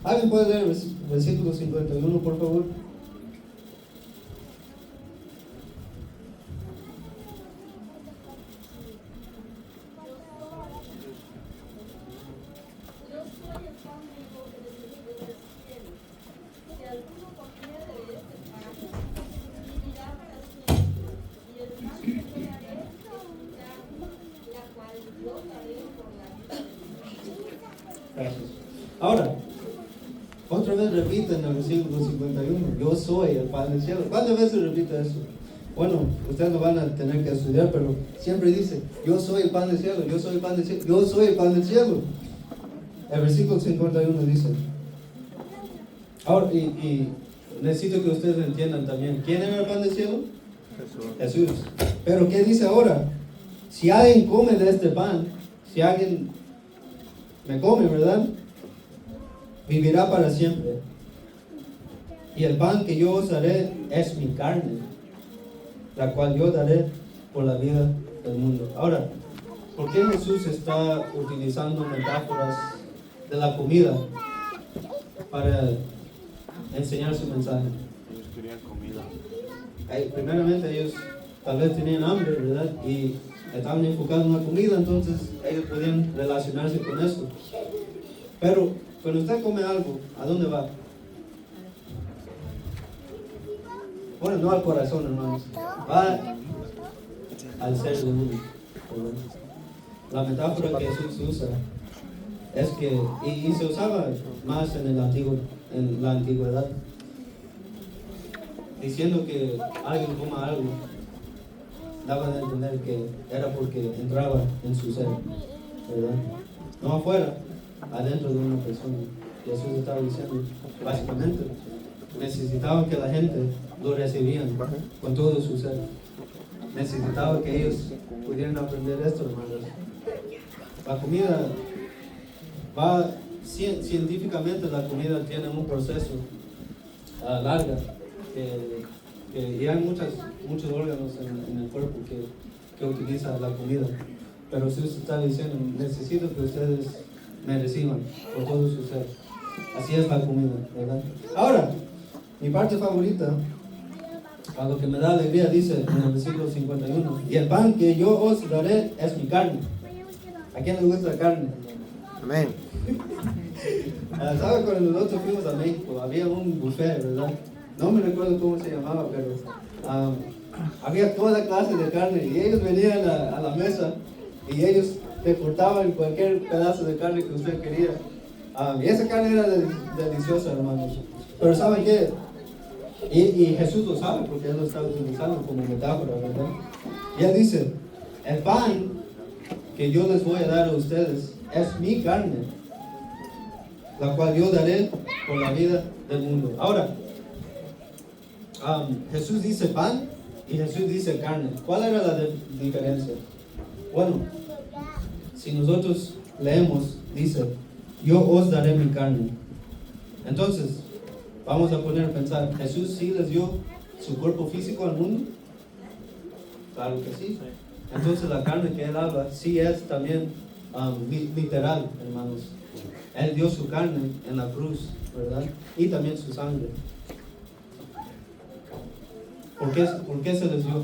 ¿alguien puede leer el versículo 51, por favor? Yo soy el pan vivo que descendió del cielo. Si alguno comiere de este pan, vivirá para siempre. Y el pan que yo daré es mi carne, la cual yo daré por la vida del mundo. Gracias. Ahora, otra vez repite en el versículo 51, yo soy el pan del cielo. ¿Cuántas veces repite eso? Bueno, ustedes lo van a tener que estudiar, pero siempre dice, yo soy el pan del cielo, yo soy el pan del cielo, yo soy el pan del cielo. El versículo 51 dice, ahora, y necesito que ustedes entiendan también, ¿quién era el pan del cielo? Jesús. Pero ¿qué dice ahora? Si alguien come de este pan, si alguien me come, ¿verdad? Vivirá para siempre. Y el pan que yo os daré es mi carne, la cual yo daré por la vida del mundo. Ahora, ¿por qué Jesús está utilizando metáforas de la comida para enseñar su mensaje? Ellos querían comida. Primeramente ellos tal vez tenían hambre, ¿verdad? Y estaban enfocados en la comida, entonces ellos podían relacionarse con eso. Pero cuando usted come algo, ¿a dónde va? Bueno, no al corazón, hermanos. Va al ser de uno. La metáfora que Jesús usa es que, y se usaba más en la antigüedad, diciendo que alguien coma algo, daba de entender que era porque entraba en su ser, ¿verdad? No afuera, adentro de una persona. Jesús estaba diciendo, básicamente, necesitaban que la gente lo recibieran con todo su ser. Necesitaba que ellos pudieran aprender esto, hermanos. La comida va, científicamente la comida tiene un proceso largo, y hay muchos órganos en el cuerpo que utilizan la comida. Pero Jesús está diciendo, necesito que ustedes me reciban por todo su ser. Así es la comida, ¿verdad? Ahora, mi parte favorita, a lo que me da alegría, dice en el versículo 51, y el pan que yo os daré es mi carne. ¿A quién le gusta la carne? Amén. ¿Sabe? Cuando nosotros fuimos a México, había un buffet, ¿verdad? No me recuerdo cómo se llamaba, pero había toda clase de carne y ellos venían a la mesa y ellos te cortaban cualquier pedazo de carne que usted quería. Y esa carne era deliciosa, hermanos. Pero ¿saben qué? Y Jesús lo sabe porque Él lo está utilizando como metáfora, ¿verdad? Y Él dice, el pan que yo les voy a dar a ustedes es mi carne, la cual yo daré por la vida del mundo. Ahora, Jesús dice pan y Jesús dice carne. ¿Cuál era la diferencia? Bueno, si nosotros leemos, dice, yo os daré mi carne. Entonces, vamos a poner a pensar, ¿Jesús sí les dio su cuerpo físico al mundo? Claro que sí. Entonces la carne que Él habla sí es también literal, hermanos. Él dio su carne en la cruz, ¿verdad? Y también su sangre. ¿Por qué se les dio?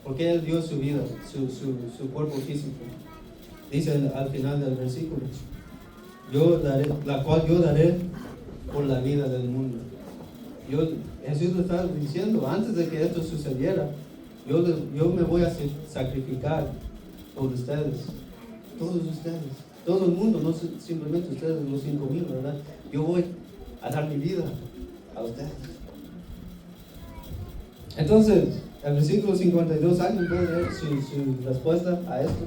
Porque Él dio su vida, su cuerpo físico. Dice al final del versículo, yo daré, la cual yo daré por la vida del mundo. Jesús lo está diciendo, antes de que esto sucediera, yo me voy a sacrificar por ustedes, todos ustedes, todo el mundo, no simplemente ustedes, los 5,000, ¿verdad? Yo voy a dar mi vida a ustedes. Entonces, el versículo 52, ¿alguien puede leer su respuesta a esto?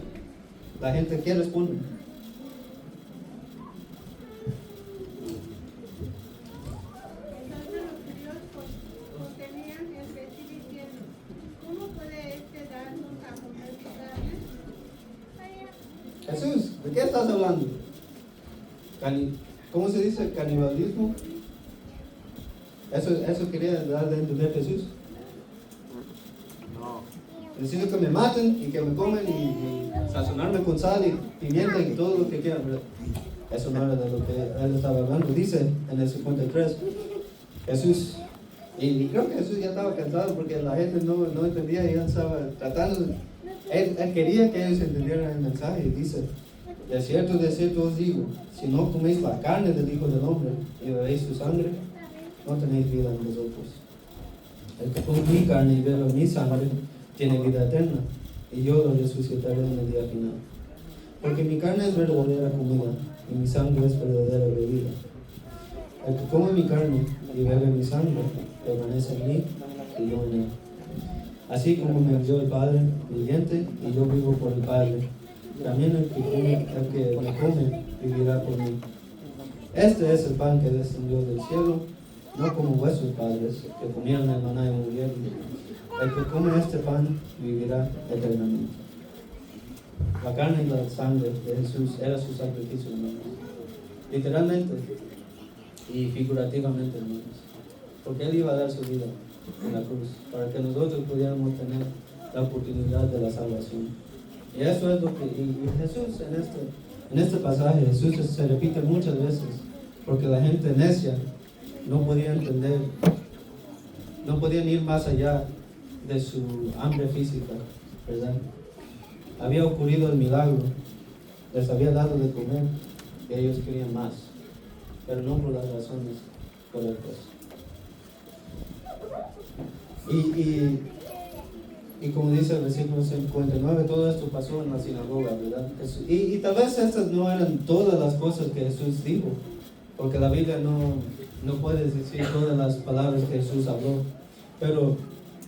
La gente, ¿qué responde? Entonces los judíos tenían que decir diciendo, ¿cómo puede darnos a comer su carne? Jesús, ¿de qué estás hablando? ¿Cómo se dice? ¿Canibalismo? ¿Eso quería dar de entender Jesús? No. necesito que me maten y que me comen y sazonarme con sal y pimienta y todo lo que quieran, ¿verdad? Eso no era de lo que él estaba hablando. Dice en el 53, Jesús, y creo que Jesús ya estaba cansado porque la gente no entendía y él estaba tratando, él quería que ellos entendieran el mensaje y dice, de cierto os digo, si no coméis la carne del Hijo del Hombre y bebéis su sangre, no tenéis vida en vosotros. El que come mi carne y bebe mi sangre tiene vida eterna, y yo lo resucitaré en el día final. Porque mi carne es verdadera comida, y mi sangre es verdadera bebida. El que come mi carne y bebe mi sangre, permanece en mí, y yo en él. Así como me envió el Padre viviente, y yo vivo por el Padre, también el que me come vivirá por mí. Este es el pan que descendió del cielo, no como vuestros padres, que comieron el maná y murieron. El que come este pan vivirá eternamente. La carne y la sangre de Jesús era su sacrificio, hermanos. Literalmente y figurativamente, hermanos. Porque Él iba a dar su vida en la cruz, para que nosotros pudiéramos tener la oportunidad de la salvación. Y eso es lo que, y Jesús en este pasaje, Jesús se repite muchas veces, porque la gente necia no podía entender, no podían ir más allá de su hambre física, ¿verdad? Había ocurrido el milagro, les había dado de comer, y ellos querían más, pero no por las razones correctas. Y como dice el versículo 59, todo esto pasó en la sinagoga, ¿verdad? Y tal vez estas no eran todas las cosas que Jesús dijo, porque la Biblia no puede decir todas las palabras que Jesús habló, pero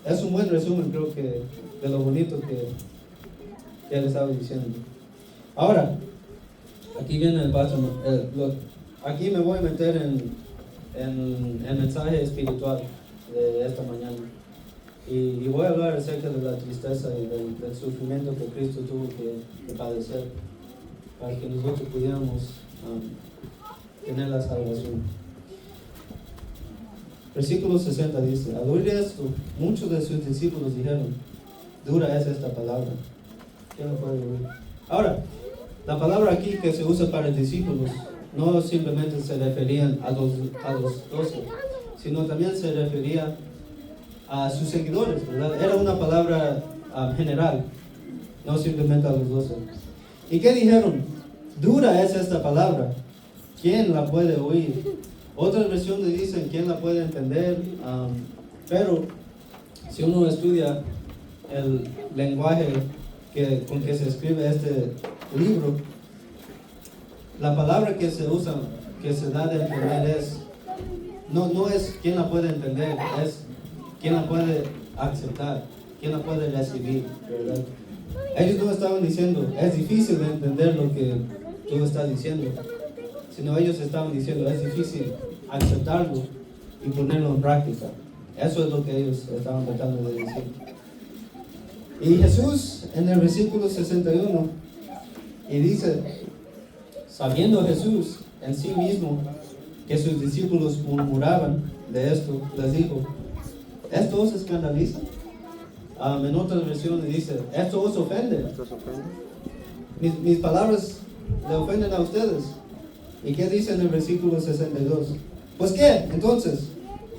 es un buen resumen, creo que, de lo bonito que él estaba diciendo. Ahora, aquí viene el paso, aquí me voy a meter en el mensaje espiritual de esta mañana. Y voy a hablar acerca de la tristeza y del sufrimiento que Cristo tuvo que padecer para que nosotros pudiéramos tener la salvación. Versículo 60 dice: al oír esto, muchos de sus discípulos dijeron, dura es esta palabra. ¿Quién lo puede oír? Ahora, la palabra aquí que se usa para discípulos no simplemente se refería a los 12, sino también se refería a sus seguidores, ¿verdad? Era una palabra general, no simplemente a los 12. ¿Y qué dijeron? Dura es esta palabra, ¿quién la puede oír? Otras versiones dicen, ¿quién la puede entender? Pero si uno estudia el lenguaje con que se escribe este libro, la palabra que se usa, que se da de entender no es quién la puede entender, es quién la puede aceptar, quién la puede recibir, ¿verdad? Ellos no estaban diciendo, es difícil de entender lo que tú estás diciendo, sino ellos estaban diciendo, es difícil aceptarlo y ponerlo en práctica. Eso es lo que ellos estaban tratando de decir. Y Jesús, en el versículo 61, y dice, sabiendo Jesús en sí mismo que sus discípulos murmuraban de esto, les dijo, ¿esto os escandaliza? En otras versiones dice, ¿esto os ofende? Mis palabras le ofenden a ustedes. ¿Y qué dice en el versículo 62? Pues qué, entonces,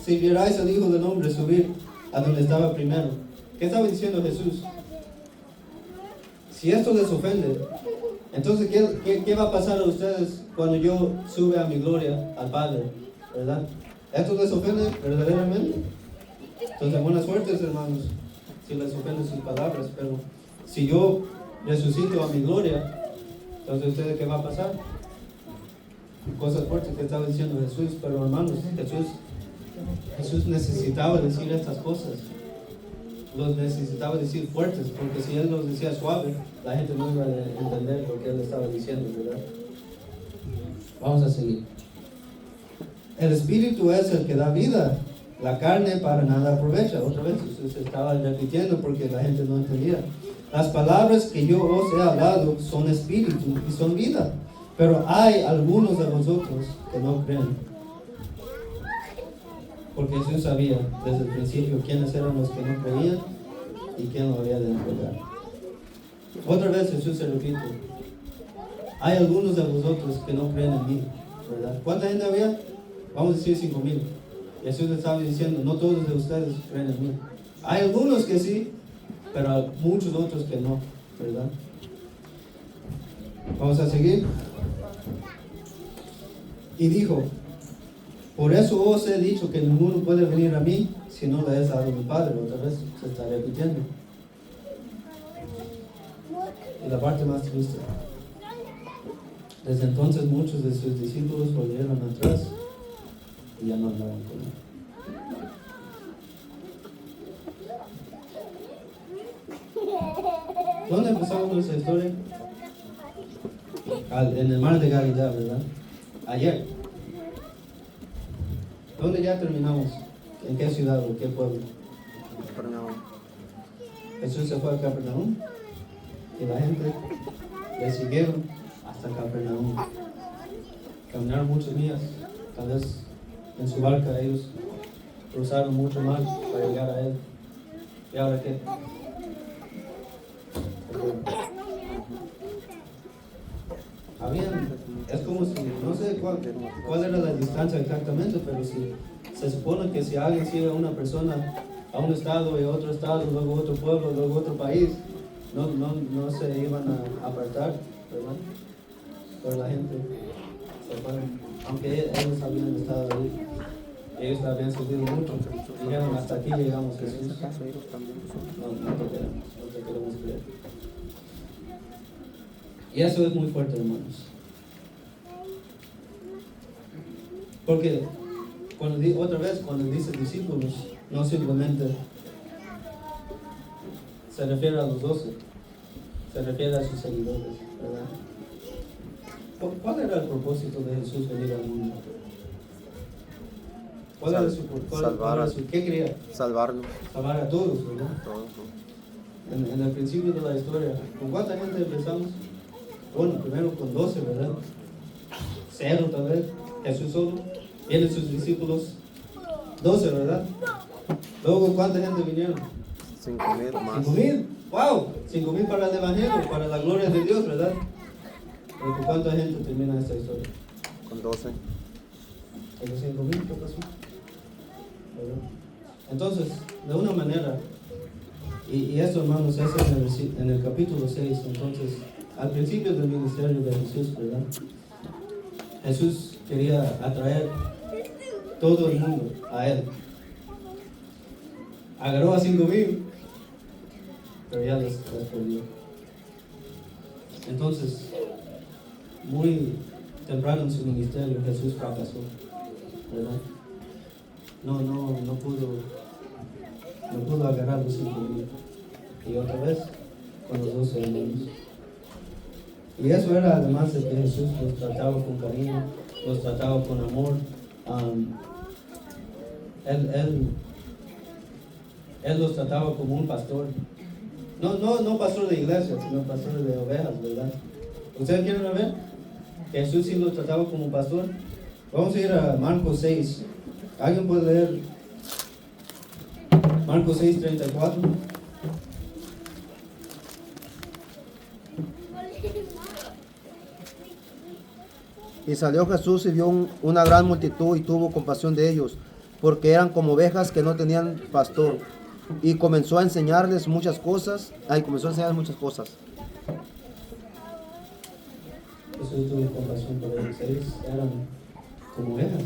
si vierais al Hijo del Hombre subir a donde estaba primero. ¿Qué estaba diciendo Jesús? Si esto les ofende, entonces ¿qué va a pasar a ustedes cuando yo sube a mi gloria al Padre? ¿Verdad? ¿Esto les ofende verdaderamente? Entonces, buenas suertes, hermanos, si les ofenden sus palabras, pero si yo resucito a mi gloria, entonces ¿ustedes qué va a pasar? Cosas fuertes que estaba diciendo Jesús, pero hermanos, Jesús necesitaba decir estas cosas, los necesitaba decir fuertes, porque si Él los decía suave, la gente no iba a entender lo que Él estaba diciendo, ¿verdad? Vamos a seguir. El Espíritu es el que da vida, la carne para nada aprovecha. Otra vez Jesús estaba repitiendo porque la gente no entendía. Las palabras que yo os he hablado son espíritu y son vida, pero hay algunos de vosotros que no creen. Porque Jesús sabía desde el principio quiénes eran los que no creían y quién lo había de entregar. Otra vez Jesús se repite, hay algunos de vosotros que no creen en mí, ¿verdad? ¿Cuánta gente había? Vamos a decir 5,000. Jesús le estaba diciendo, no todos de ustedes creen en mí. Hay algunos que sí, pero hay muchos otros que no, ¿verdad? Vamos a seguir. Y dijo, por eso os he dicho que ninguno puede venir a mí si no le es dado mi Padre. Otra vez se está repitiendo. Y la parte más triste. Desde entonces muchos de sus discípulos volvieron atrás y ya no andaban con él. ¿Dónde empezamos nuestra historia? En el mar de Galilea, ¿verdad? Ayer. ¿Dónde ya terminamos? ¿En qué ciudad o qué pueblo? Capernaum. Jesús se fue a Capernaum y la gente le siguieron hasta Capernaum. Caminaron muchas millas, tal vez en su barca ellos cruzaron mucho mar para llegar a él. ¿Y ahora qué? Es como si, no sé cuál era la distancia exactamente, pero si se supone que si alguien sigue a una persona a un estado y a otro estado, luego otro pueblo, luego otro país, no se iban a apartar, ¿verdad? Pero la gente se fue, aunque ellos habían estado ahí, ellos habían sufrido mucho, dijeron hasta aquí llegamos Jesús, no te queremos creer. Y eso es muy fuerte, hermanos. Porque otra vez cuando dice discípulos, no simplemente se refiere a los 12, se refiere a sus seguidores, ¿verdad? ¿Cuál era el propósito de Jesús venir al mundo? ¿Cuál era qué quería? Salvarlos. Salvar a todos, ¿verdad? Todos. En el principio de la historia, ¿con cuánta gente empezamos? Bueno, primero con 12, ¿verdad? 0 tal vez, Jesús solo. Vienen sus discípulos, 12, ¿verdad? Luego, ¿cuánta gente vinieron? 5,000 más. 5,000. ¡Wow! 5,000 para el Evangelio, para la gloria de Dios, ¿verdad? Pero ¿con cuánta gente termina esta historia? Con 12. ¿En los 5,000? ¿Qué pasó? ¿Verdad? Entonces, de una manera, y esto, hermanos, es en el capítulo 6, entonces, al principio del ministerio de Jesús, ¿verdad? Jesús quería atraer todo el mundo a Él. Agarró a 5,000, pero ya les perdió. Entonces, muy temprano en su ministerio, Jesús fracasó, ¿verdad? No pudo agarrar los 5,000. Y otra vez, con los 12 hermanos. Y eso era además de que Jesús los trataba con cariño, los trataba con amor. Él los trataba como un pastor. No pastor de iglesia, sino pastor de ovejas, ¿verdad? ¿Ustedes quieren ver? Que Jesús sí los trataba como pastor. Vamos a ir a Marcos 6. ¿Alguien puede leer Marcos 6:34? Y salió Jesús y vio una gran multitud y tuvo compasión de ellos, porque eran como ovejas que no tenían pastor. Y comenzó a enseñarles muchas cosas. Jesús tuvo compasión por ellos. Ellos eran como ovejas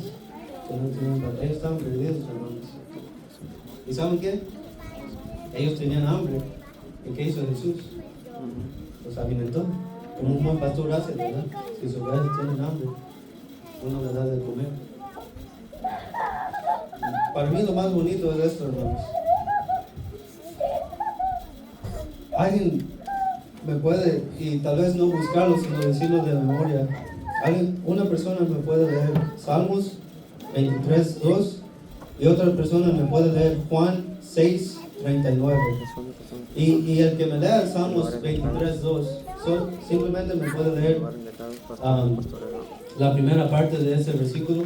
que no tenían pastor. Ellos estaban perdidos, hermanos. ¿Y saben qué? Ellos tenían hambre. ¿Y qué hizo Jesús? Los alimentó. Como un buen pastor hace, ¿verdad? Si sus ovejas tienen hambre, uno les da de comer. Para mí lo más bonito es esto, hermanos. Alguien me puede, y tal vez no buscarlo, sino decirlo de memoria. Una persona me puede leer Salmos 23:2 y otra persona me puede leer Juan 6:39. Y el que me lea Salmos 23:2 simplemente me puede leer la primera parte de ese versículo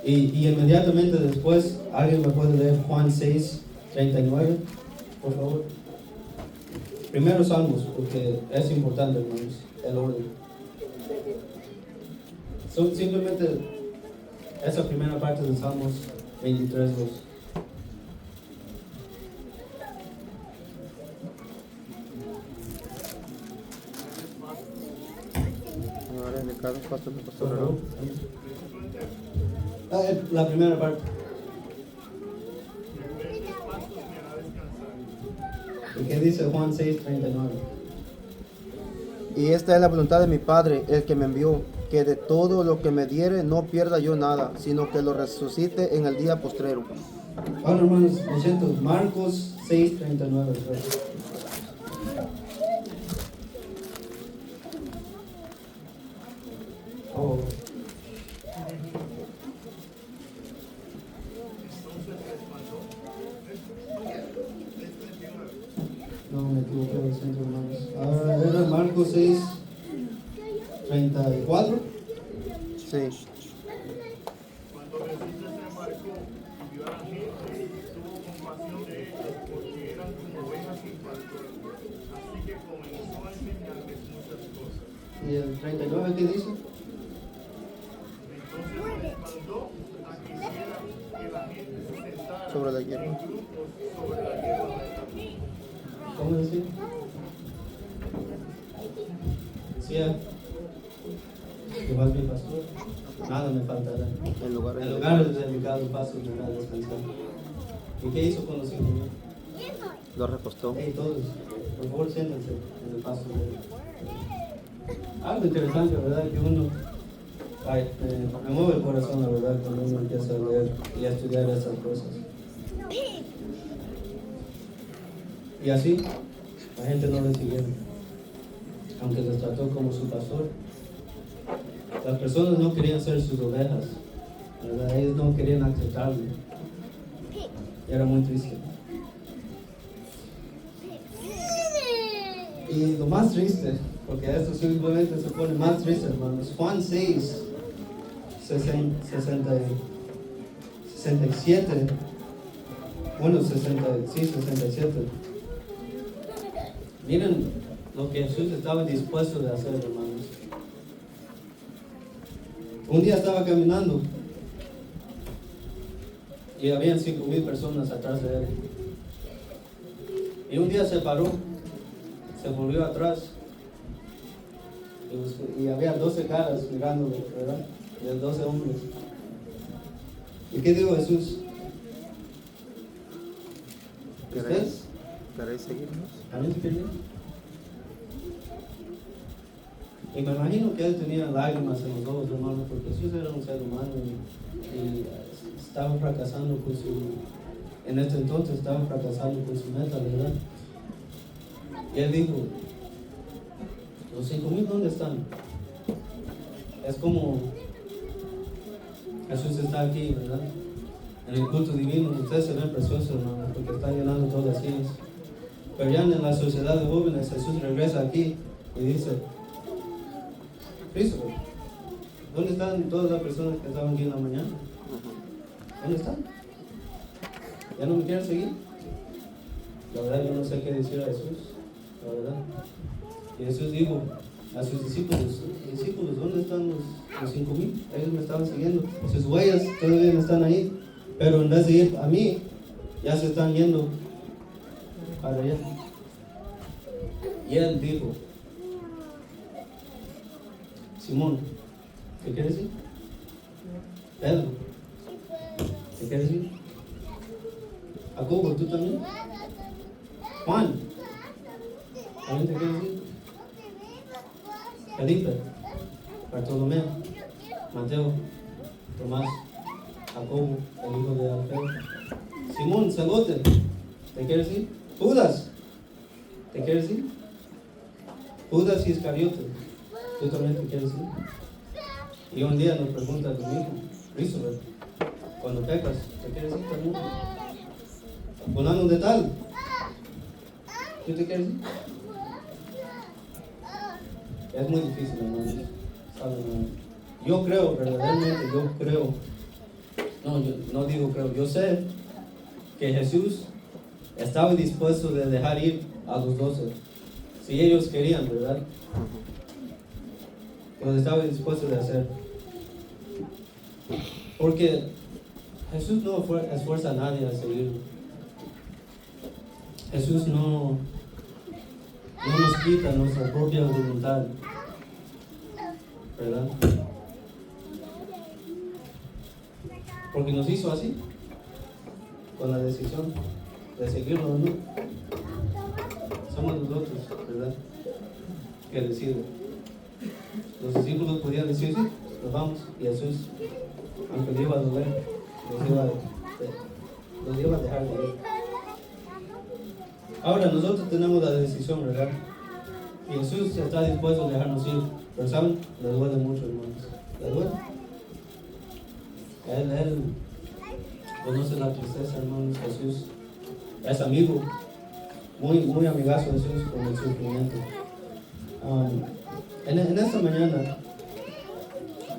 y inmediatamente después alguien me puede leer Juan 6:39, por favor. Primero Salmos, porque es importante, hermanos, el orden. Simplemente esa primera parte de Salmos 23, 2. Ahora en el caso, pastor, La primera parte. ¿Y qué dice Juan 6:39? Y esta es la voluntad de mi Padre, el que me envió, que de todo lo que me diere no pierda yo nada, sino que lo resucite en el día postrero. Bueno, hermanos, lo siento, Marcos 6:39. Oh. No, me equivoqué, lo siento, hermanos. Era Marcos 6:34. Sí. Cuando Jesús se embarcó y vio a la gente, tuvo compasión de ellos porque eran como ovejas sin pastor. Así que comenzó a enseñarles muchas cosas. ¿Y el 39 qué dice? Entonces les mandó a que hicieran que la gente se sentara Sobre la hierba. en grupos sobre la hierba del camino. ¿Cómo decir? Decía que vas mi pastor, nada me faltará. En lugar En lugares dedicados pasos me hará descansar. ¿Y qué hizo con los 5,000? lo recostó. Hey, todos, por favor, siéntense en el paso de él. Algo interesante, ¿verdad? Que uno, me mueve el corazón, la verdad, cuando uno empieza a leer y a estudiar estas cosas. Y así, la gente no le siguieron, aunque les trató como su pastor. Las personas no querían ser sus ovejas, ¿verdad? Ellos no querían aceptarlo. Y era muy triste. Y lo más triste, porque esto simplemente se pone más triste, hermanos. Juan 6, 67. Bueno, 67. Miren lo que Jesús estaba dispuesto de hacer, hermanos. Un día estaba caminando y habían 5,000 personas atrás de él. Y un día se paró, se volvió atrás y había 12 caras mirándolo, ¿verdad? De 12 hombres. ¿Y qué dijo Jesús? ¿Ustedes? ¿Queréis seguirnos? ¿También se quieren ir? Y me imagino que él tenía lágrimas en los ojos, hermano, porque Jesús era un ser humano y estaba fracasando con en este entonces estaba fracasando con su meta, ¿verdad? Y él dijo, los 5,000, ¿dónde están? Es como Jesús está aquí, ¿verdad? En el culto divino, ustedes se ven preciosos, hermano, porque está llenando todas las sillas. Pero ya en la sociedad de jóvenes, Jesús regresa aquí y dice, Cristo, ¿dónde están todas las personas que estaban aquí en la mañana? ¿Dónde están? ¿Ya no me quieren seguir? La verdad yo no sé qué decir a Jesús, la verdad. Y Jesús dijo a sus discípulos, ¿dónde están los 5,000? Ellos me estaban siguiendo, sus huellas todavía no están ahí, pero en vez de ir a mí, ya se están yendo para allá. Y él dijo, Simón, ¿qué quieres decir? Pedro, ¿qué quieres decir? Jacobo, ¿tú también? Juan, ¿también te quieres decir? Felipe, Bartolomé, Mateo, Tomás, Jacobo, el hijo de Alfeo, Simón, Celote, ¿te quieres decir? Judas, ¿te quieres decir? Judas Iscariote, ¿tú también te quieres decir? Y un día nos pregunta lo mismo, Christopher, cuando pecas, ¿te quieres decir también? Fulano de tal, ¿tú te quieres decir? Es muy difícil, hermanos. Yo creo, verdaderamente, yo sé que Jesús estaba dispuesto de dejar ir a los 12, si ellos querían, ¿verdad? Los estaba dispuesto de hacer. Porque Jesús no esfuerza a nadie a seguirlo. Jesús no nos quita nuestra propia voluntad, ¿verdad? Porque nos hizo así, con la decisión de seguirlo o no. Somos nosotros, ¿verdad?, que deciden. Los discípulos podían decir, sí, nos vamos, y Jesús, aunque le iba a doler, los iba a dejar de ir. Ahora nosotros tenemos la decisión, ¿verdad? Y Jesús está dispuesto a dejarnos ir, pero ¿saben? Le duele mucho, hermanos. Le duele. Él conoce la tristeza, hermanos. Jesús es amigo, muy amigazo de Jesús con el sufrimiento. En esta mañana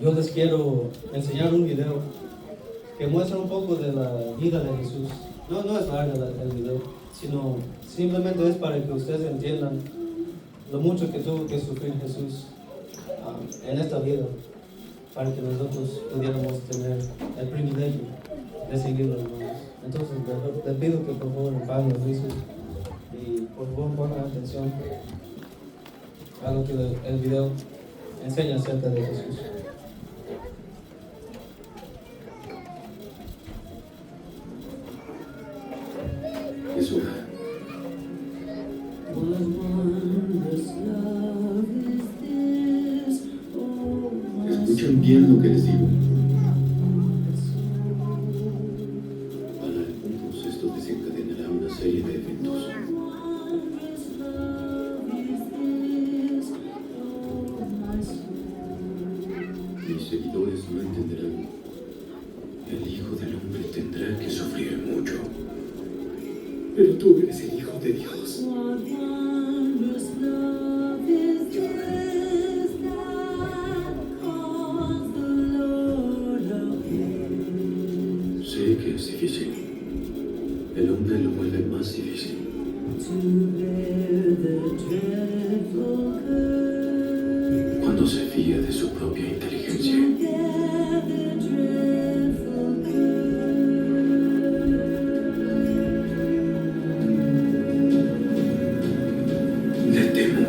yo les quiero enseñar un video que muestra un poco de la vida de Jesús. No es largo el video, sino simplemente es para que ustedes entiendan lo mucho que tuvo que sufrir Jesús en esta vida, para que nosotros pudiéramos tener el privilegio de seguirlo, hermanos. Entonces les pido que por favor apaguen los vicios y por favor pongan atención a lo que el video enseña acerca de Jesús. Es hora. Escuchen bien lo que les digo. Para algunos esto desencadenará una serie de eventos. Mis seguidores no entenderán. El Hijo del Hombre tendrá que sufrir mucho. Pero tú eres el Hijo de Dios. Sé que es difícil. El hombre lo vuelve más difícil. Cuando se fía de su propia inteligencia. Le temo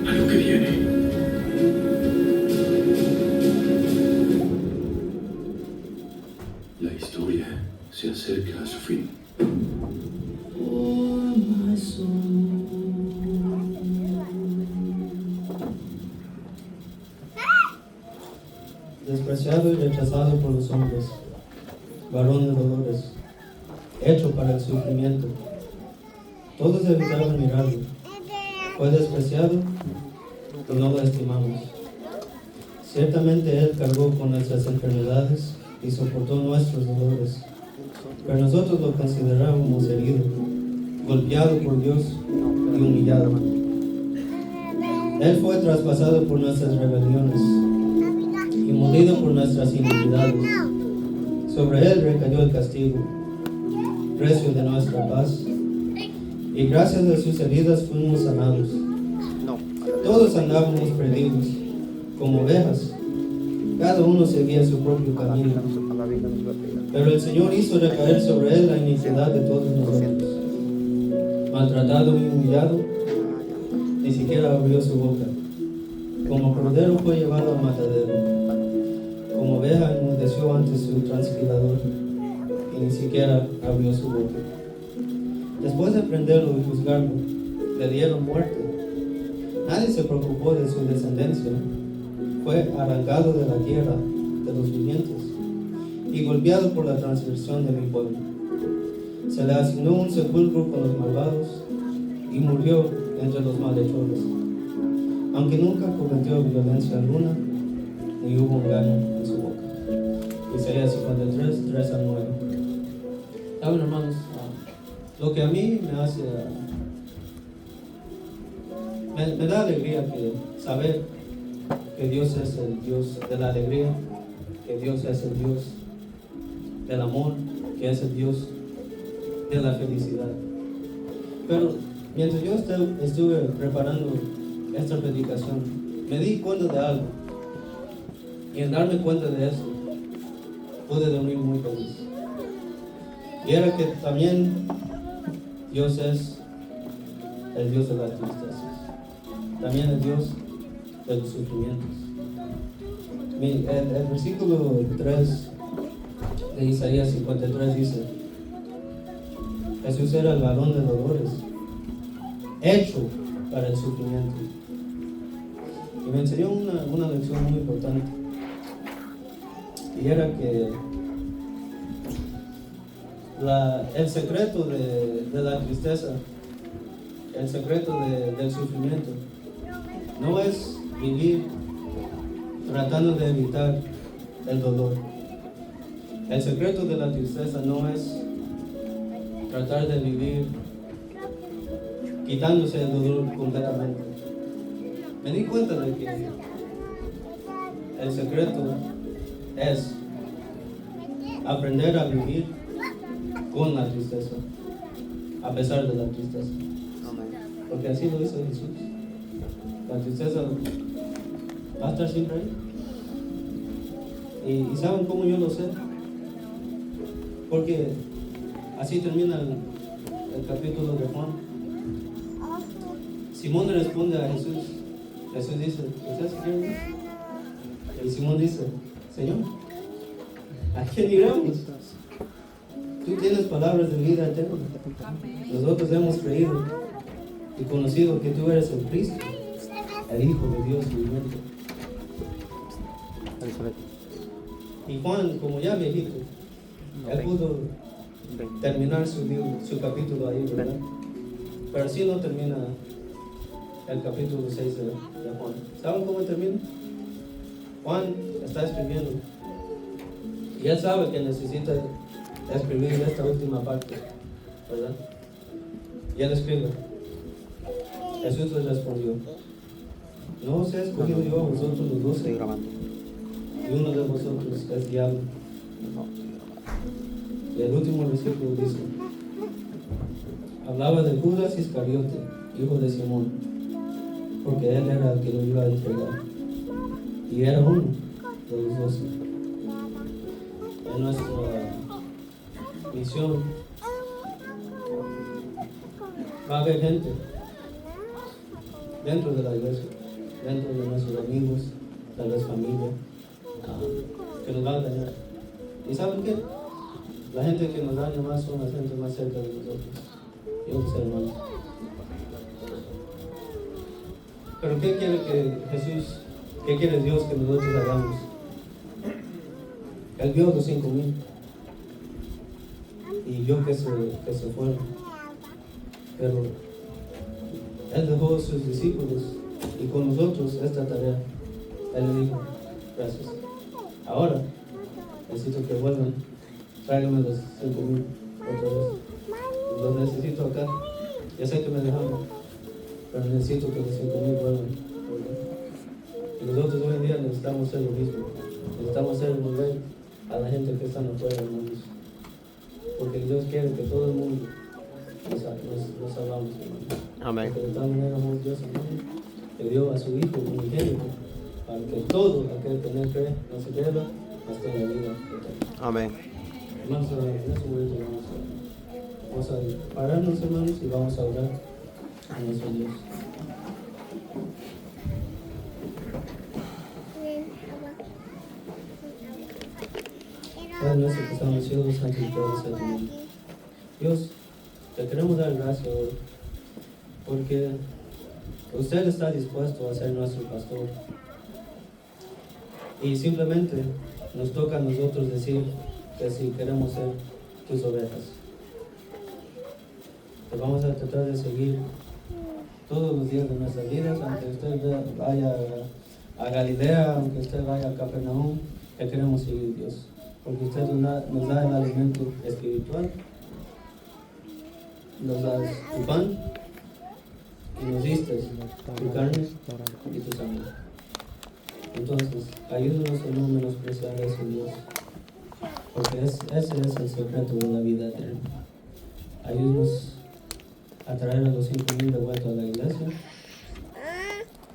a lo que viene. La historia se acerca a su fin. Despreciado y rechazado por los hombres, varón de dolores, hecho para el sufrimiento. Todos evitaron mirarlo. Fue despreciado y no lo estimamos. Ciertamente Él cargó con nuestras enfermedades y soportó nuestros dolores. Pero nosotros lo considerábamos herido, golpeado por Dios y humillado. Él fue traspasado por nuestras rebeliones y molido por nuestras iniquidades. Sobre Él recayó el castigo, precio de nuestra paz, y gracias a sus heridas fuimos sanados. Todos andábamos perdidos, como ovejas, cada uno seguía su propio camino. Pero el Señor hizo recaer sobre Él la iniquidad de todos nosotros. Maltratado y humillado, ni siquiera abrió su boca. Como cordero fue llevado al matadero. Como oveja enmudeció ante su transquilador, y ni siquiera abrió su boca. Después de prenderlo y juzgarlo, le dieron muerte. Nadie se preocupó de su descendencia. Fue arrancado de la tierra de los vivientes y golpeado por la transgresión de mi pueblo. Se le asignó un sepulcro con los malvados y murió entre los malhechores, aunque nunca cometió violencia alguna, ni hubo engaño en su boca. Isaías 53, 3 al 9. Saben, hermanos, lo que a mí me hace, me da alegría que saber que Dios es el Dios de la alegría, que Dios es el Dios del amor, que es el Dios de la felicidad. Pero Mientras yo estuve preparando esta predicación, me di cuenta de algo. Y en darme cuenta de eso, pude dormir muy feliz. Y era que también Dios es el Dios de las tristezas. También el Dios de los sufrimientos. El versículo 3 de Isaías 53 dice: Jesús era el varón de dolores, hecho para el sufrimiento. Y me enseñó una lección muy importante. Y era que el secreto de la tristeza, el secreto del sufrimiento, no es vivir tratando de evitar el dolor. El secreto de la tristeza no es tratar de vivir quitándose el dolor completamente. Me di cuenta de que el secreto es aprender a vivir con la tristeza, a pesar de la tristeza. Porque así lo hizo Jesús. La tristeza va a estar siempre ahí. ¿Y saben cómo yo lo sé? Porque así termina el capítulo de Juan. Simón le responde a Jesús. Jesús dice: ¿ustedes quieren ir? Y Simón dice: Señor, ¿a quién iremos? Tú tienes palabras de vida eterna. Nosotros hemos creído y conocido que tú eres el Cristo, el Hijo de Dios viviente. Y Juan, como ya viejito, él pudo terminar su capítulo ahí, ¿verdad? Pero así no termina el capítulo 6 de Juan. ¿Saben cómo termina? Juan está escribiendo y él sabe que necesita escribir esta última parte, ¿verdad? Y él escribe: Jesús les respondió: ¿no os he escogido yo a vosotros los 12? Y uno de vosotros es diablo. Y el último versículo dice: hablaba de Judas Iscariote, hijo de Simón, porque él era el que lo iba a entregar. Y era uno de los 12. En nuestra misión va a haber gente dentro de la iglesia, dentro de nuestros amigos, tal vez familia, que nos va a dañar. ¿Y saben qué? La gente que nos daña más son la gente más cerca de nosotros y otros hermanos. Pero ¿qué quiere que Jesús, qué quiere Dios que nosotros hagamos? Él vio los 5,000 y vio que se fueron. Pero Él dejó a sus discípulos y con nosotros esta tarea. Él le dijo: gracias. Ahora necesito que vuelvan. Tráigame los 5,000 otra vez. Los necesito acá. Ya sé que me dejaron, pero necesito que los 5,000 vuelvan. Y nosotros hoy en día necesitamos hacer lo mismo. Necesitamos hacer volver a la gente que está afuera, hermanos. Porque Dios quiere que todo el mundo nos salvamos, hermanos. Amén. Porque de tal manera amó Dios, hermano, que dio a su Hijo unigénito, para que todo aquel que en él cree no se pierda, mas tenga vida eterna. Amén. Hermanos, en este momento vamos a pararnos, hermanos, y vamos a orar a nuestro Dios. Padre nuestro que estás en los cielos, santificado sea tu nombre. Dios, te queremos dar gracias hoy, porque usted está dispuesto a ser nuestro pastor. Y simplemente nos toca a nosotros decir que si queremos ser tus ovejas. Te vamos a tratar de seguir todos los días de nuestras vidas, aunque usted vaya a Galilea, aunque usted vaya a Capernaum, que queremos seguir Dios. Porque usted nos da el alimento espiritual, nos das tu pan y nos diste tu carne y tu sangre. Entonces, ayúdanos a no menospreciar eso, Dios, porque ese es el secreto de la vida eterna. Ayúdanos a traer a los 5,000 de vuelta a la iglesia,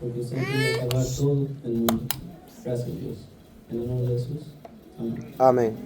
porque usted quiere acabar todo el mundo. Gracias, Dios. En el nombre de Jesús. Amén. Amén.